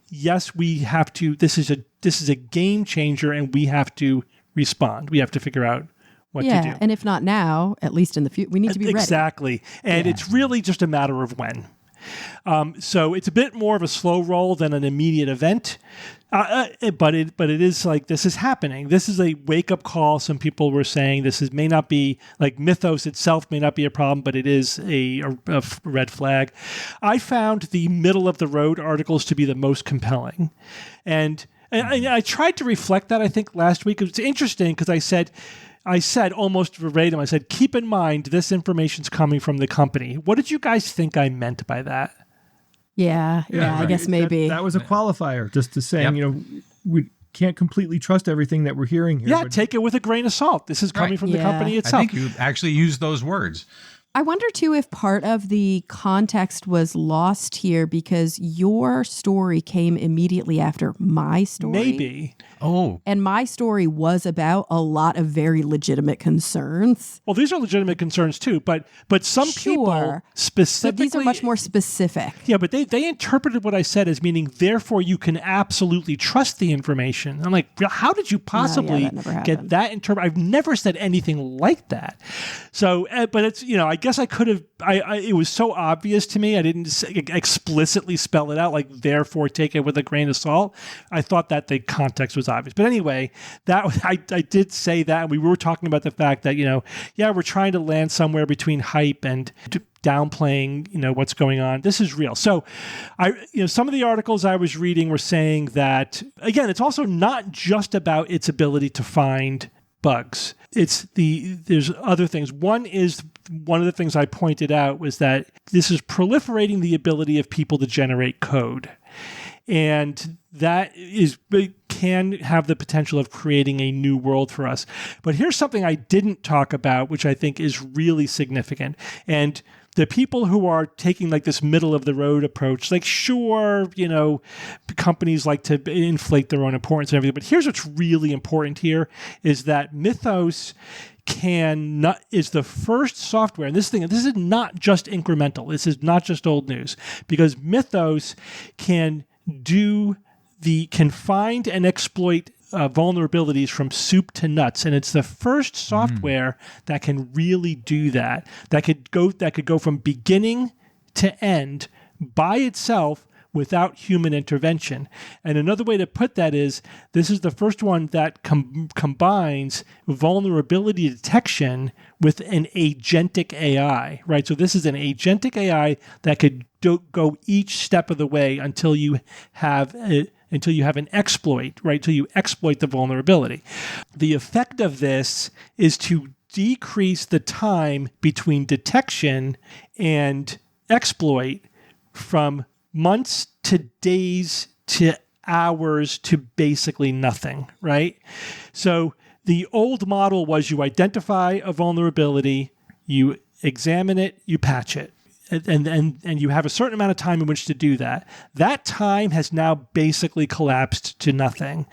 yes, we have to. This is a game changer, and we have to respond. We have to figure out what to do. And if not now, at least in the future, we need to be ready. Exactly, and it's really just a matter of when. So it's a bit more of a slow roll than an immediate event, but it is like, this is happening. This is a wake up call. Some people were saying may not be like Mythos itself may not be a problem, but it is a red flag. I found the middle of the road articles to be the most compelling, and I tried to reflect that. I think last week it was interesting because I said almost verbatim, I said, keep in mind, this information's coming from the company. What did you guys think I meant by that? Yeah, I guess maybe. That was a qualifier, just to saying, we can't completely trust everything that we're hearing here. Yeah, take it with a grain of salt. This is coming from the company itself. I think you actually used those words. I wonder, too, if part of the context was lost here because your story came immediately after my story. Maybe. Oh. And my story was about a lot of very legitimate concerns. Well, these are legitimate concerns, too, but some people specifically... But these are much more specific. Yeah, but they interpreted what I said as meaning, therefore, you can absolutely trust the information. I'm like, how did you possibly get that interpreted? I've never said anything like that. So, but it's, I guess I could have, it was so obvious to me, I didn't explicitly spell it out, like, therefore take it with a grain of salt. I thought that the context was obvious. But anyway, I did say that, and we were talking about the fact that, we're trying to land somewhere between hype and downplaying, what's going on. This is real. So some of the articles I was reading were saying that, again, it's also not just about its ability to find bugs. There's other things. One of the things I pointed out was that this is proliferating the ability of people to generate code. And that can have the potential of creating a new world for us. But here's something I didn't talk about, which I think is really significant. And the people who are taking like this middle of the road approach, like, sure, companies like to inflate their own importance and everything. But here's what's really important here is that Mythos is the first software, and this is not just incremental. This is not just old news, because Mythos can find and exploit vulnerabilities from soup to nuts, and it's the first software that can really do that. That could go from beginning to end by itself without human intervention. And another way to put that is, this is the first one that combines vulnerability detection with an agentic AI, right? So this is an agentic AI that could go each step of the way until you have an exploit, right? Till you exploit the vulnerability. The effect of this is to decrease the time between detection and exploit from months to days to hours to basically nothing, right? So the old model was, you identify a vulnerability, you examine it, you patch it. And you have a certain amount of time in which to do that. That time has now basically collapsed to nothing.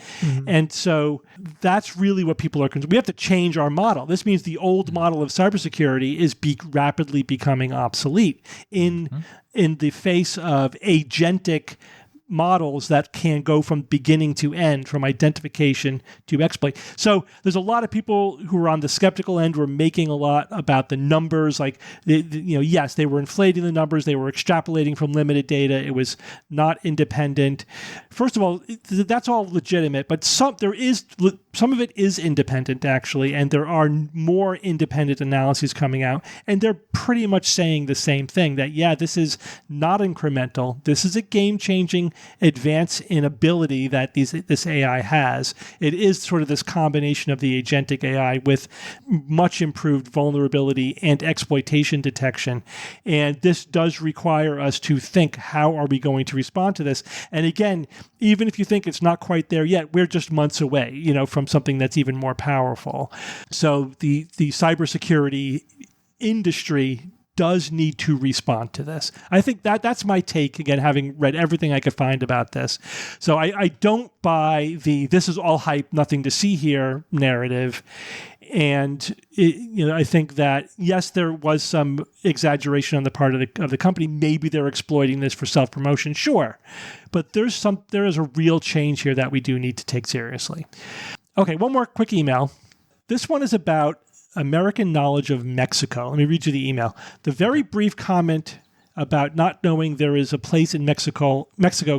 And so that's really what people are concerned. We have to change our model. This means the old model of cybersecurity is rapidly becoming obsolete in the face of agentic models that can go from beginning to end, from identification to exploit. So there's a lot of people who are on the skeptical end who are making a lot about the numbers. Like, yes, they were inflating the numbers. They were extrapolating from limited data. It was not independent. First of all, that's all legitimate, but there is some of it is independent, actually, and there are more independent analyses coming out, and they're pretty much saying the same thing, that, yeah, this is not incremental. This is a game-changing advance in ability that this AI has. It is sort of this combination of the agentic AI with much improved vulnerability and exploitation detection. And this does require us to think, how are we going to respond to this? And again, even if you think it's not quite there yet, we're just months away, from something that's even more powerful. So the cybersecurity industry does need to respond to this. I think that's my take, again, having read everything I could find about this. So I don't buy the "this is all hype, nothing to see here" narrative. And I think that, yes, there was some exaggeration on the part of the company. Maybe they're exploiting this for self-promotion, sure. But there is a real change here that we do need to take seriously. Okay, one more quick email. This one is about American knowledge of Mexico. Let me read you the email. The very brief comment about not knowing there is a place in Mexico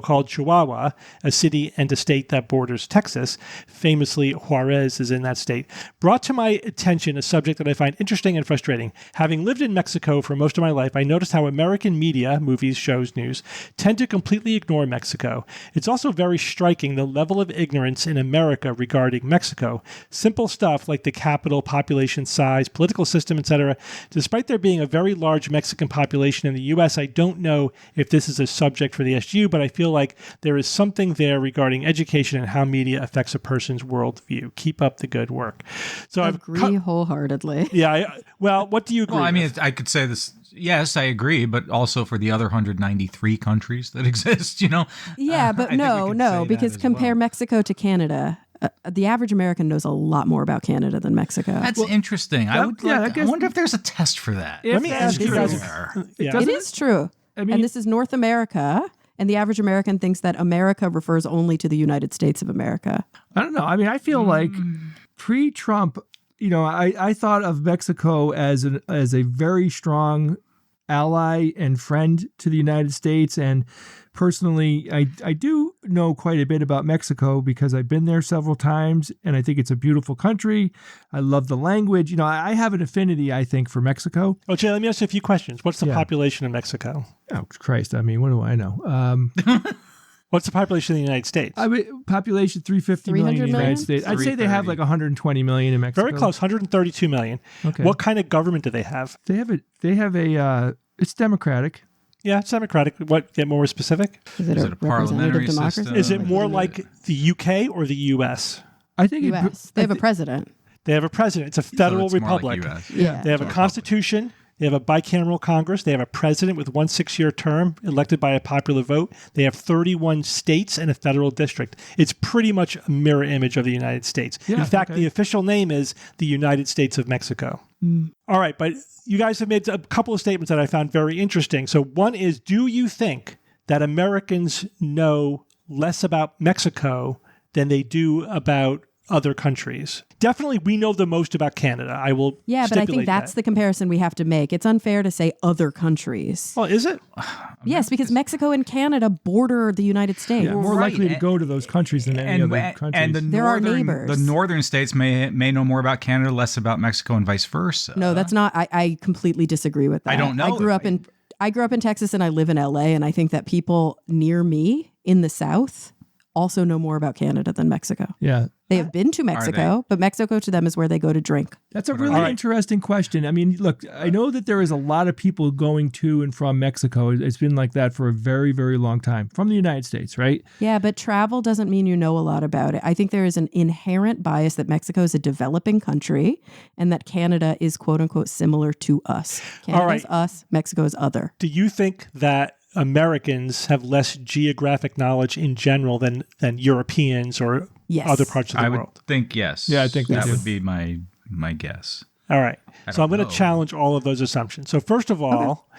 called Chihuahua, a city and a state that borders Texas. Famously, Juarez is in that state. Brought to my attention a subject that I find interesting and frustrating. Having lived in Mexico for most of my life, I noticed how American media, movies, shows, news, tend to completely ignore Mexico. It's also very striking the level of ignorance in America regarding Mexico. Simple stuff like the capital, population size, political system, etc. Despite there being a very large Mexican population in the U.S., I don't know if this is a subject for the SGU, but I feel like there is something there regarding education and how media affects a person's worldview. Keep up the good work. So I agree wholeheartedly. Yeah. Well, what do you agree Well, I mean, with? I could say this. Yes, I agree, but also for the other 193 countries that exist, Yeah, but no, because compare Mexico to Canada. The average American knows a lot more about Canada than Mexico. That's interesting. I wonder if there's a test for that. Let me ask you guys. It is true. And this is North America, and the average American thinks that America refers only to the United States of America. I don't know. I mean, I feel like pre-Trump, I thought of Mexico as a very strong ally and friend to the United States. And personally, I do know quite a bit about Mexico because I've been there several times, and I think it's a beautiful country. I love the language. I have an affinity, I think, for Mexico. Oh, Jay, let me ask you a few questions. What's the population of Mexico? Oh, Christ. I mean, what do I know? What's the population of the United States? Population 350 million in the United States. I'd say they have like 120 million in Mexico. Very close, 132 million. Okay. What kind of government do they have? They have a it's democratic. Yeah, it's democratic. What, get more specific? Is it a parliamentary democracy? system? Is it more like the UK or the US? I think US. They have a president. They have a president. It's a federal So it's more republic. like US. Yeah. They have a constitution. They have a bicameral Congress. They have a president with 1 6-year term elected by a popular vote. They have 31 states and a federal district. It's pretty much a mirror image of the United States. Yeah, in fact, okay. the official name is the United States of Mexico. All right, but you guys have made a couple of statements that I found very interesting. So one is, do you think that Americans know less about Mexico than they do about other countries? Definitely, we know the most about Canada. I will Yeah, but I think stipulate that's that. the comparison we have to make. It's unfair to say other countries. Well, is it? Yes, because Mexico and Canada border the United States. Yeah, more Right. likely to go to those countries than any other countries. And They're our neighbors. The northern states may know more about Canada, less about Mexico, and vice versa. No, that's not. I completely disagree with that. I don't know I grew up in Texas and I live in LA, and I think that people near me in the South also know more about Canada than Mexico. Yeah. They have been to Mexico, but Mexico to them is where they go to drink. That's a really interesting question. I mean, look, I know that there is a lot of people going to and from Mexico. It's been like that for a very, very long time from the United States, right? Yeah, but travel doesn't mean you know a lot about it. I think there is an inherent bias that Mexico is a developing country and that Canada is quote unquote similar to us. Canada's us, Mexico is other. Do you think that Americans have less geographic knowledge in general than Europeans or Yes. other parts of the I world? would think yes. Yeah, I think that they do. would be my guess. All right. So I'm going to know. challenge all of those assumptions. So first of all,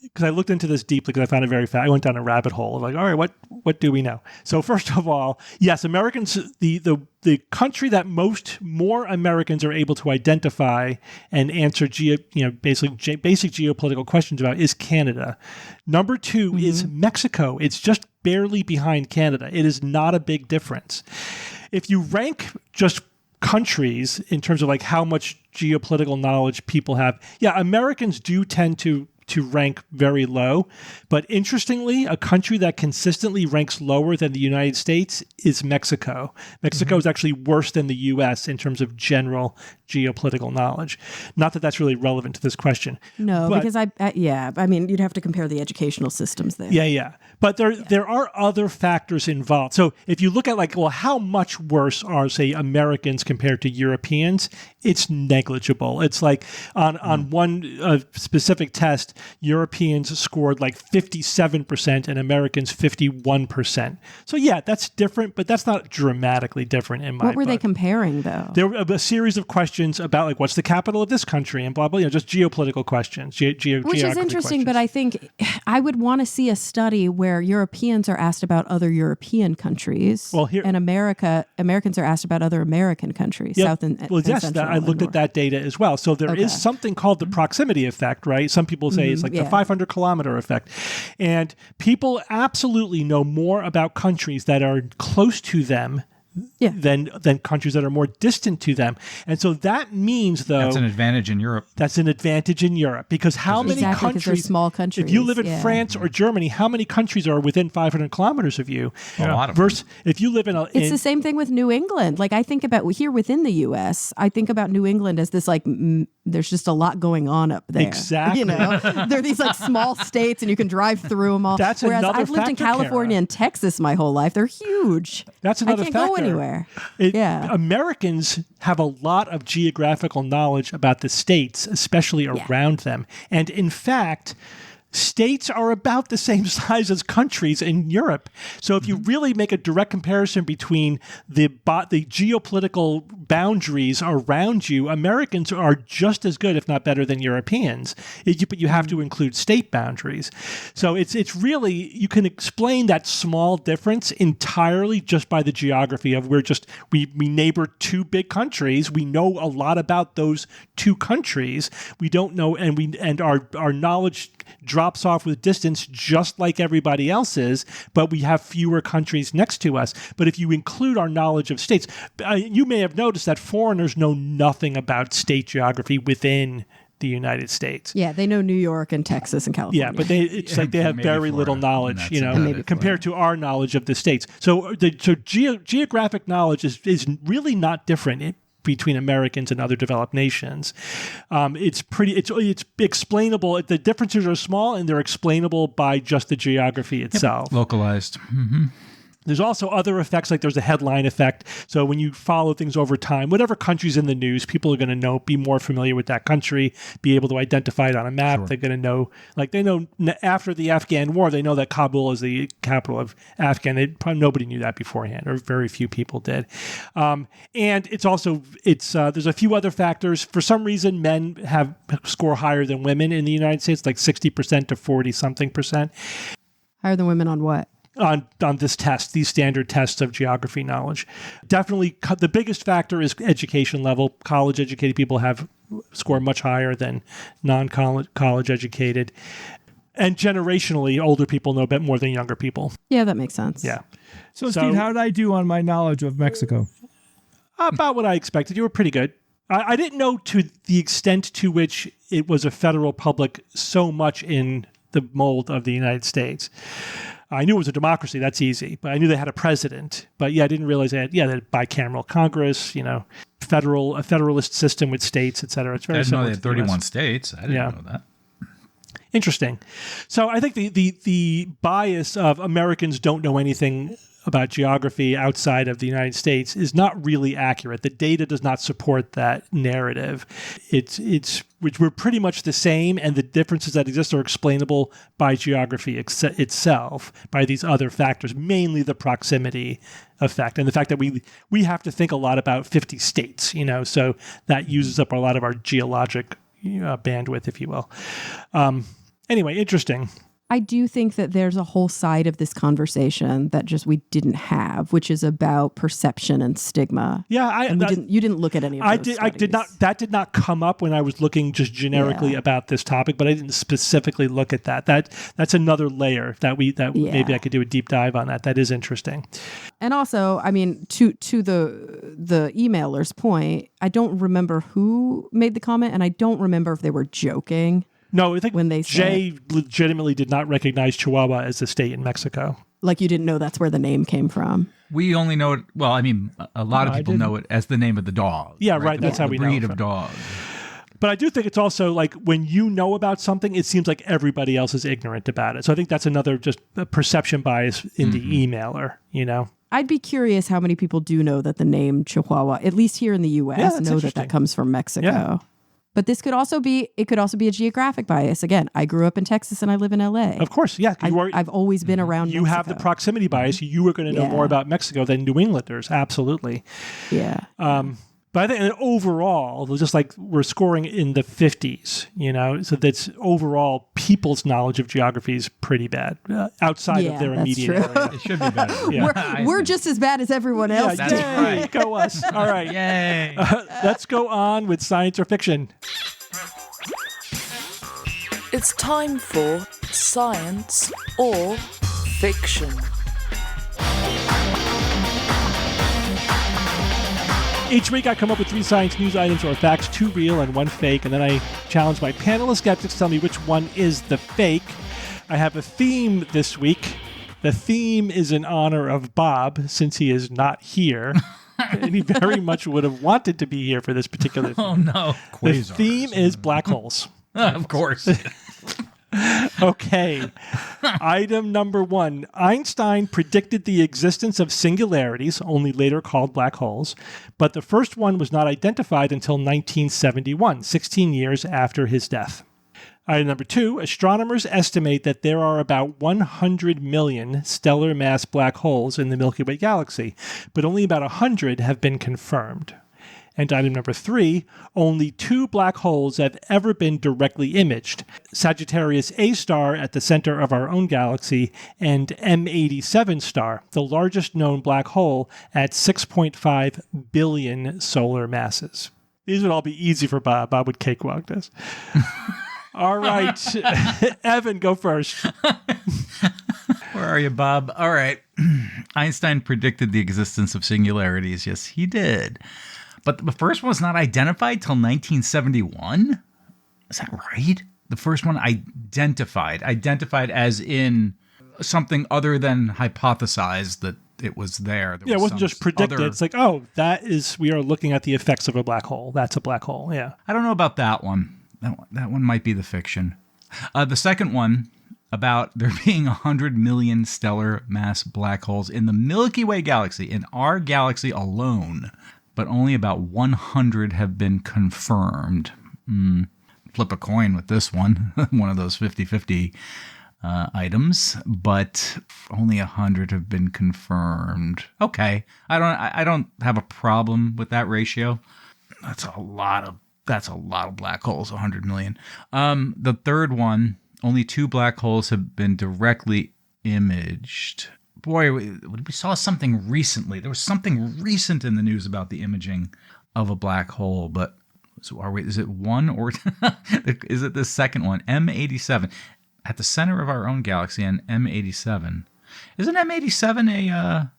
because I looked into this deeply because I found it very fast. I went down a rabbit hole. Like, all right, what do we know? So first of all, yes, Americans, the country that more Americans are able to identify and answer basic geopolitical questions about is Canada. Number 2 is Mexico. It's just barely behind Canada. It is not a big difference. If you rank just countries in terms of like how much geopolitical knowledge people have. Yeah, Americans do tend to rank very low. But interestingly, a country that consistently ranks lower than the United States is Mexico. Mexico is actually worse than the U.S. in terms of general geopolitical knowledge. Not that that's really relevant to this question. No, but, because I mean, you'd have to compare the educational systems there. Yeah. But there are other factors involved. So if you look at like, well, how much worse are, say, Americans compared to Europeans? It's negligible. It's like on one specific test, Europeans scored like 57% and Americans 51%. So yeah, that's different, but that's not dramatically different in my What were they book. comparing though? There were a series of questions about like what's the capital of this country and blah blah, just geopolitical questions, Which is interesting, but I think I would want to see a study where Europeans are asked about other European countries, and Americans are asked about other American countries, South and Central. I looked at that data as well. So there is something called the proximity effect, right? Some people say it's like the 500-kilometer effect, and people absolutely know more about countries that are close to them than countries that are more distant to them. And so that means, though... That's an advantage in Europe. That's an advantage in Europe. Because how many countries... They're small countries. If you live in France or Germany, how many countries are within 500 kilometers of you? A lot of Versus if you live in It's the same thing with New England. Like I think about here within the U.S., I think about New England as this like... there's just a lot going on up there. Exactly. You know, they're these like small states and you can drive through them all. That's Whereas another I've lived in factor, California Kara. and Texas my whole life. They're huge. That's another I can't factor. go anywhere. Americans have a lot of geographical knowledge about the states, especially around them. And in fact, states are about the same size as countries in Europe. So if you really make a direct comparison between the geopolitical boundaries around you, Americans are just as good, if not better, than Europeans. But you have to include state boundaries. So it's really, you can explain that small difference entirely just by the geography of we neighbor two big countries. We know a lot about those two countries. We don't know, and our knowledge drops off with distance just like everybody else's, but we have fewer countries next to us. But if you include our knowledge of states, you may have noticed that foreigners know nothing about state geography within the United States. Yeah, they know New York and Texas and California. Yeah, but it's like they have very little knowledge, compared to our knowledge of the states. So geographic knowledge is really not different between Americans and other developed nations. It's explainable. The differences are small and they're explainable by just the geography itself. Localized. Mm-hmm. There's also other effects, like there's a headline effect. So when you follow things over time, whatever country's in the news, people are going to be more familiar with that country, be able to identify it on a map. Sure. They're going to know, like they know after the Afghan war, they know that Kabul is the capital of Afghan. Probably nobody knew that beforehand, or very few people did. And it's also, there's a few other factors. For some reason, men score higher than women in the United States, like 60% to 40-something%. Higher than women on what? On this test, these standard tests of geography knowledge. Definitely the biggest factor is education level. College educated people score much higher than non-college educated. And generationally, older people know a bit more than younger people. Yeah, that makes sense. Yeah. So Steve, how did I do on my knowledge of Mexico? About what I expected. You were pretty good. I didn't know to the extent to which it was a federal republic so much in the mold of the United States. I knew it was a democracy. That's easy. But I knew they had a president. But I didn't realize they had bicameral Congress, a federalist system with states, et cetera. It's very similar. I didn't know they had 31 states. I didn't know that. Interesting. So I think the bias of Americans don't know anything about geography outside of the United States is not really accurate. The data does not support that narrative. We're pretty much the same, and the differences that exist are explainable by geography itself, by these other factors, mainly the proximity effect, and the fact that we have to think a lot about 50 states, so that uses up a lot of our geologic bandwidth, if you will. Anyway, interesting. I do think that there's a whole side of this conversation that just we didn't have, which is about perception and stigma. Yeah, you didn't look at any of those I did not. That did not come up when I was looking just generically about this topic, but I didn't specifically look at that. That's another layer that maybe I could do a deep dive on that. That is interesting. And also, I mean, to the emailer's point, I don't remember who made the comment, and I don't remember if they were joking. No, I think when they Jay legitimately did not recognize Chihuahua as a state in Mexico. Like you didn't know that's where the name came from. We only know it. Well, I mean, a lot of people know it as the name of the dog. Yeah, right. That's how we know it. Breed of dog. But I do think it's also like when you know about something, it seems like everybody else is ignorant about it. So I think that's another just perception bias in the emailer, you know? I'd be curious how many people do know that the name Chihuahua, at least here in the U.S., know that comes from Mexico. Yeah. But this could also be a geographic bias. Again, I grew up in Texas and I live in L.A. Of course, yeah. I've always been around Mexico. Have the proximity bias. You are going to know more about Mexico than New Englanders. Absolutely. Yeah. But I think overall, just like we're scoring in the 50s, you know, so that's overall people's knowledge of geography is pretty bad outside of their immediate area. It should be better. Yeah. We're just as bad as everyone else. That's right. Go us. All right. Yay. Let's go on with science or fiction. It's time for science or fiction. Each week I come up with 3 science news items or facts, 2 real and 1 fake, and then I challenge my panel of skeptics to tell me which one is the fake. I have a theme this week. The theme is in honor of Bob, since he is not here. And he very much would have wanted to be here for this particular theme. Oh, no. The theme is black holes. Of course. Okay. Item number 1. Einstein predicted the existence of singularities, only later called black holes, but the first one was not identified until 1971, 16 years after his death. Item number 2. Astronomers estimate that there are about 100 million stellar mass black holes in the Milky Way galaxy, but only about 100 have been confirmed. And item number 3, only 2 black holes have ever been directly imaged. Sagittarius A star at the center of our own galaxy and M87 star, the largest known black hole at 6.5 billion solar masses. These would all be easy for Bob. Bob would cakewalk this. All right. Evan, go first. Where are you, Bob? All right. Einstein predicted the existence of singularities. Yes, he did. But the first one was not identified till 1971? Is that right? The first one identified as in something other than hypothesized that it was there. It wasn't just predicted. It's like, we are looking at the effects of a black hole. That's a black hole, yeah. I don't know about that one. That one might be the fiction. The second one, about there being 100 million stellar mass black holes in the Milky Way galaxy, in our galaxy alone, but only about 100 have been confirmed. Flip a coin with this one, one of those 50-50 items, but only 100 have been confirmed. Okay, I don't have a problem with that ratio. That's a lot of black holes, 100 million. The third one, only 2 black holes have been directly imaged. Boy, we saw something recently. There was something recent in the news about the imaging of a black hole, but is it one or is it the second one? M87 at the center of our own galaxy, and M87. Isn't M87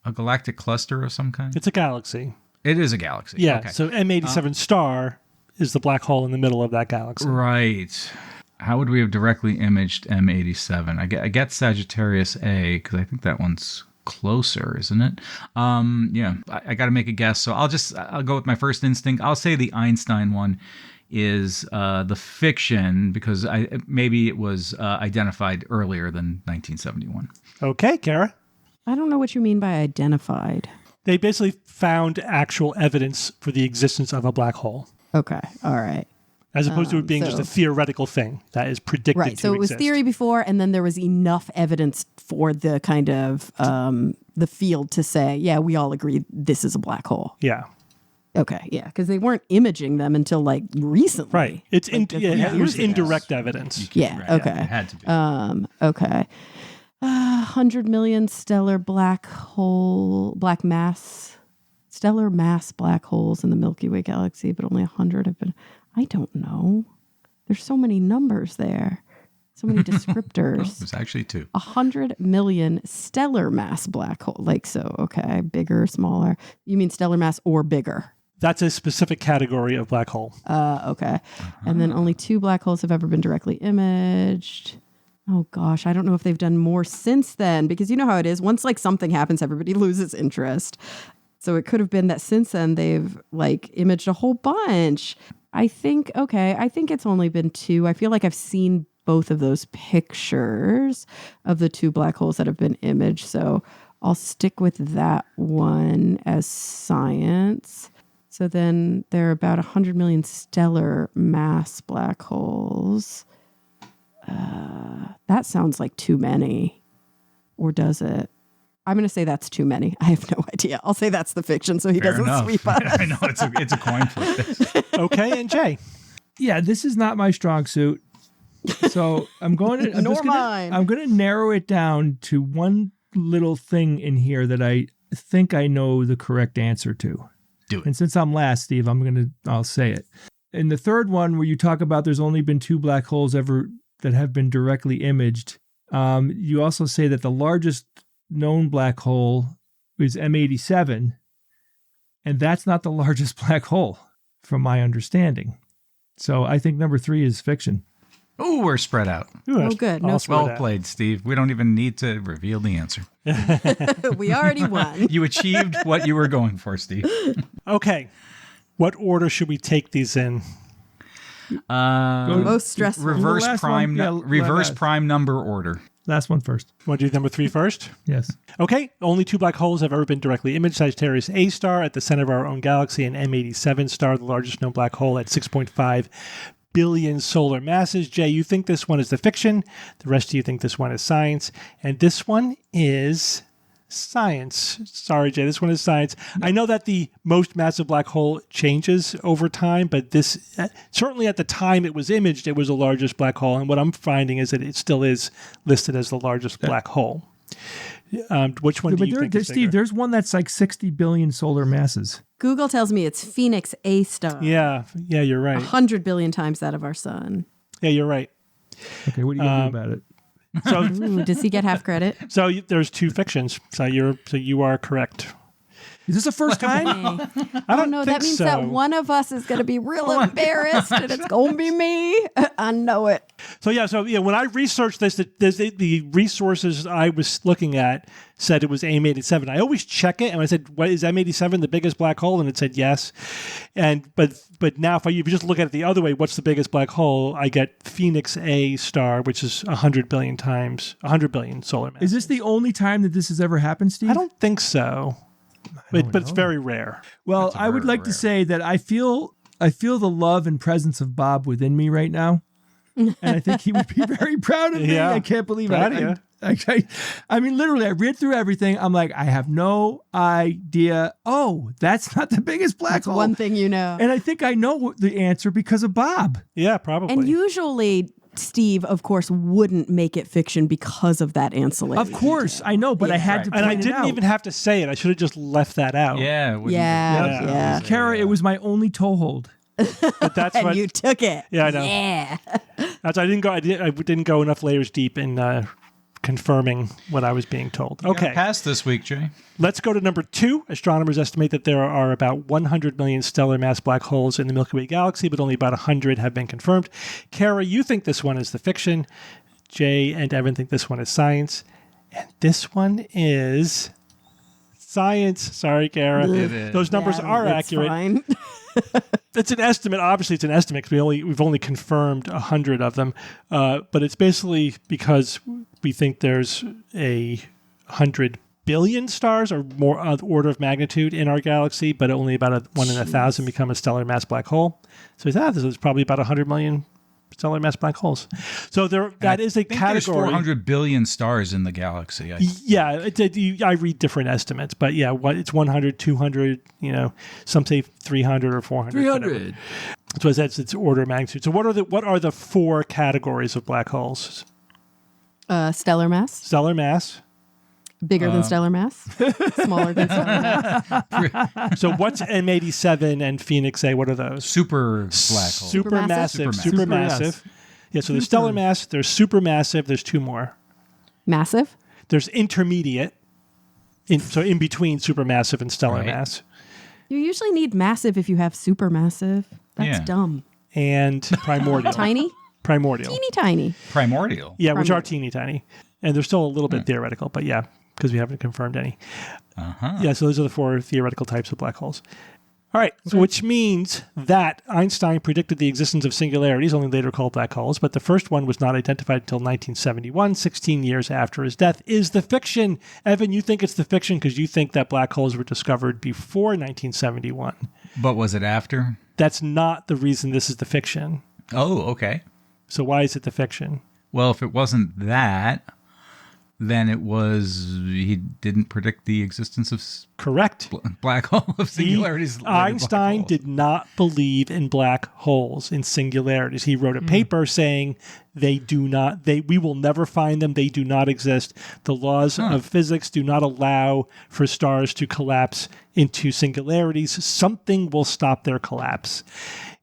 a galactic cluster of some kind? It's a galaxy. It is a galaxy. Yeah. Okay. So M87 star is the black hole in the middle of that galaxy. Right. How would we have directly imaged M87? I get Sagittarius A because I think that one's closer, isn't it? Yeah, I got to make a guess. So I'll go with my first instinct. I'll say the Einstein one is the fiction because maybe it was identified earlier than 1971. Okay, Kara. I don't know what you mean by identified. They basically found actual evidence for the existence of a black hole. Okay, all right. As opposed to it being just a theoretical thing that is predicted to exist. Right, so it was theory before, and then there was enough evidence for the kind of the field to say, yeah, we all agree this is a black hole. Yeah. Okay, yeah, because they weren't imaging them until like recently. Right. It's Like, it was years ago. indirect evidence. Yeah. Right, Okay. it had to be. Okay. 100 million stellar black mass black holes in the Milky Way galaxy, but only 100 have been. I don't know. There's so many numbers there. So many descriptors. There's actually 2. 100 million stellar mass black hole. Like, so, okay, bigger, smaller. You mean stellar mass or bigger? That's a specific category of black hole. Okay. And then only 2 black holes have ever been directly imaged. Oh gosh, I don't know if they've done more since then, because you know how it is. Once like something happens, everybody loses interest. So it could have been that since then they've like imaged a whole bunch. I think it's only been 2. I feel like I've seen both of those pictures of the 2 black holes that have been imaged. So I'll stick with that one as science. So then there are about 100 million stellar mass black holes. That sounds like too many. Or does it? I'm going to say that's too many. I have no idea. I'll say that's the fiction so he Fair doesn't enough. sweep us. I know it's a coin flip. Okay, and Jay. Yeah, this is not my strong suit. So I'm going to I'm going to narrow it down to one little thing in here that I think I know the correct answer to. Do it. And since I'm last, Steve, I'll say it. In the third one, where you talk about there's only been 2 black holes ever that have been directly imaged, you also say that the largest known black hole is M87, and that's not the largest black hole, from my understanding. So I think number 3 is fiction. Oh, we're spread out. Ooh, that's good. No all Well played, Steve. We don't even need to reveal the answer. We already won. You achieved what you were going for, Steve. Okay. What order should we take these in? Most stressful. Reverse last prime one, reverse last. prime number order. Last one first. Want to do number 3 first? Yes. Okay. Only 2 black holes have ever been directly imaged. Sagittarius A star at the center of our own galaxy, and M87 star, the largest known black hole at 6.5 billion solar masses. Jay, you think this one is the fiction. The rest of you think this one is science. And this one is science. Sorry, Jay, this one is science. I know that the most massive black hole changes over time, but this, certainly at the time it was imaged, it was the largest black hole. And what I'm finding is that it still is listed as the largest black hole. Which one do you think is Steve, bigger? there's one that's like 60 billion solar masses. Google tells me it's Phoenix A star. Yeah, you're right. 100 billion times that of our sun. Yeah, you're right. Okay, what are you going to do about it? So, Ooh, does he get half credit? there's 2 fictions. So you are correct. Is this the first time? I don't No, think that means so. that one of us is going to be real embarrassed, and it's going to be me. I know it. So when I researched this, the resources I was looking at said it was M87. I always check it, and I said, "What is M87 the biggest black hole?" And it said yes. But now if you just look at it the other way, what's the biggest black hole? I get Phoenix A star, which is 100 billion solar mass. Is this the only time that this has ever happened, Steve? I don't think so. But it's very rare. Well, I would like to say that I feel the love and presence of Bob within me right now. And I think he would be very proud of me. Yeah. I can't believe Proud it. of I mean, literally, I read through everything. I'm like, I have no idea. Oh, that's not the biggest black That's hole. one thing you know. And I think I know the answer because of Bob. Yeah, probably. And usually, Steve, of course, wouldn't make it fiction because of that ancillary. Of course, I know, but I had to point and I it didn't out. even have to say it. I should have just left that out. Yeah. it wouldn't be- Yeah. Kara, it was my only toehold. But that's And what. you took it. Yeah, I know. Yeah. That's, I didn't go enough layers deep in confirming what I was being told. You got Okay. Pass this week, Jay. Let's go to number 2. Astronomers estimate that there are about 100 million stellar mass black holes in the Milky Way galaxy, but only about 100 have been confirmed. Kara, you think this one is the fiction. Jay and Evan think this one is science. And this one is science. Sorry, Kara. It is. Those numbers are It's accurate. fine. It's an estimate. Obviously, it's an estimate because we've only confirmed 100 of them. But it's basically because we think there's 100 billion stars or more order of magnitude in our galaxy, but only about 1 in 1,000 become a stellar mass black hole. So we thought there's probably about 100 million stellar mass black holes. So that is a I think category. There's 400 billion stars in the galaxy. I read different estimates, but yeah, it's 100, 200, some say 300 or 400. 300. So that's its order of magnitude. So what are the 4 categories of black holes? Stellar mass, Stellar mass. bigger than stellar mass, smaller than stellar mass. So what's M87 and Phoenix A? What are those? Super black hole. Supermassive. Supermassive. Yeah, so there's stellar mass, there's supermassive, there's 2 more. Massive. There's intermediate, so in between supermassive and stellar Right. mass. You usually need massive if you have supermassive. That's Yeah. dumb. And primordial. Tiny, Primordial. teeny tiny. Primordial. Yeah, which are teeny tiny. And they're still a little bit theoretical, but yeah, because we haven't confirmed any. Yeah, so those are the 4 theoretical types of black holes. All right, so which means that Einstein predicted the existence of singularities, only later called black holes, but the first one was not identified until 1971, 16 years after his death, is the fiction. Evan, you think it's the fiction because you think that black holes were discovered before 1971. But was it after? That's not the reason this is the fiction. Oh, okay. So why is it the fiction? Well, if it wasn't that, then it was he didn't predict the existence of Correct. black hole of singularities. Einstein did not believe in black holes, in singularities. He wrote a paper saying we will never find them. They do not exist. The laws of physics do not allow for stars to collapse into singularities. Something will stop their collapse.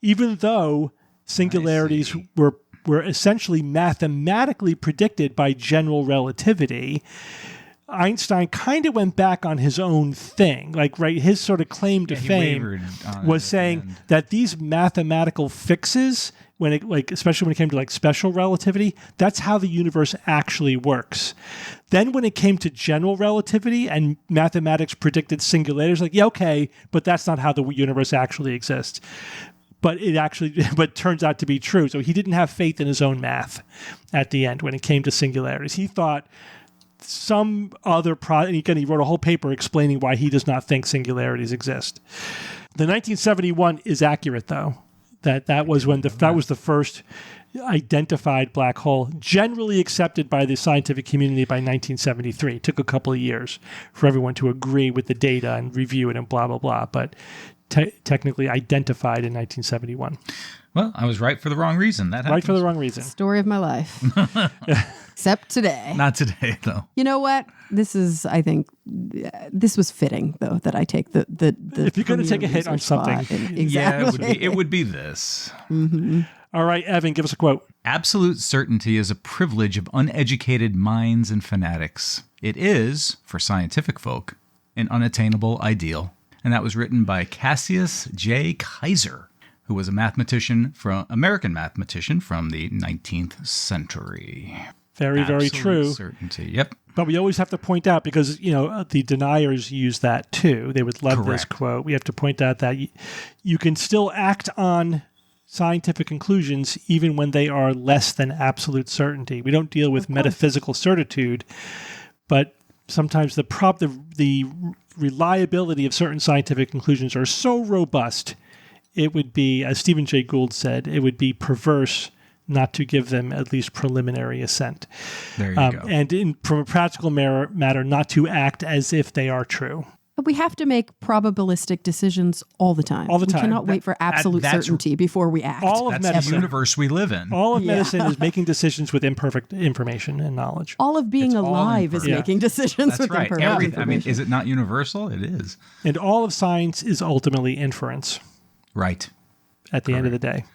Even though singularities were essentially mathematically predicted by general relativity, Einstein kind of went back on his own thing. His sort of claim to fame was saying that these mathematical fixes, especially when it came to special relativity, that's how the universe actually works. Then when it came to general relativity and mathematics predicted singularities, okay, but that's not how the universe actually exists. But it turns out to be true. So he didn't have faith in his own math at the end when it came to singularities. He thought some other and again, he wrote a whole paper explaining why he does not think singularities exist. The 1971 is accurate, though. That was when that was the first identified black hole, generally accepted by the scientific community by 1973. It took a couple of years for everyone to agree with the data and review it and blah, blah, blah. But technically identified in 1971. Well, I was right for the wrong reason. That happens. Right for the wrong reason. Story of my life. Except today. Not today, though. You know what? I think this was fitting, though, that I take the if you're going to take a hit on something. Exactly. Yeah, it would be this. Mm-hmm. All right, Evan, give us a quote. Absolute certainty is a privilege of uneducated minds and fanatics. It is, for scientific folk, an unattainable ideal. And that was written by Cassius J. Kaiser, who was American mathematician from the 19th century. Very, very true. Certainty. Yep. But we always have to point out, because the deniers use that too. They would love this Correct. quote. We have to point out that you can still act on scientific conclusions even when they are less than absolute certainty. We don't deal with metaphysical certitude, but sometimes the reliability of certain scientific conclusions are so robust, it would be, as Stephen Jay Gould said, it would be perverse not to give them at least preliminary assent. There you go. And from a practical matter, not to act as if they are true. But we have to make probabilistic decisions all the time. All the time. We cannot wait for absolute certainty before we act. All of That's medicine. the universe we live in. All of medicine is making decisions with imperfect information and knowledge. All of being all alive is imperfect. making decisions That's with right. imperfect information. Is it not universal? It is. And all of science is ultimately inference Right. at the end of the day.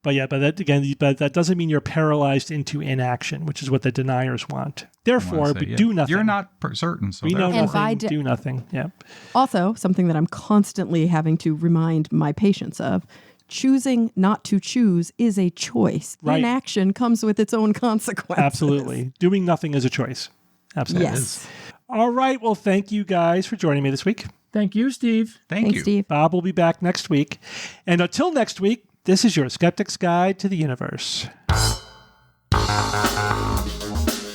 But that doesn't mean you're paralyzed into inaction, which is what the deniers want. Therefore, we do nothing. You're not certain. So We know therefore- nothing, do nothing. Yeah. Also, something that I'm constantly having to remind my patients of, choosing not to choose is a choice. Right. Inaction comes with its own consequences. Absolutely. Doing nothing is a choice. Absolutely. Yes. All right. Well, thank you guys for joining me this week. Thank you, Steve. Thank Thanks, you. Steve. Bob will be back next week. And until next week, this is your Skeptic's Guide to the Universe.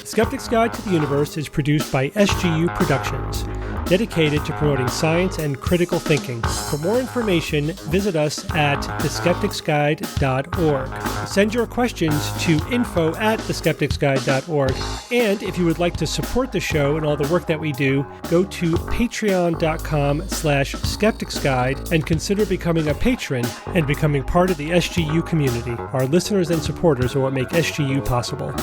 Skeptic's Guide to the Universe is produced by SGU Productions. dedicated to promoting science and critical thinking. For more information, visit us at theskepticsguide.org. Send your questions to info@theskepticsguide.org. And if you would like to support the show and all the work that we do, go to patreon.com/skepticsguide and consider becoming a patron and becoming part of the SGU community. Our listeners and supporters are what make SGU possible.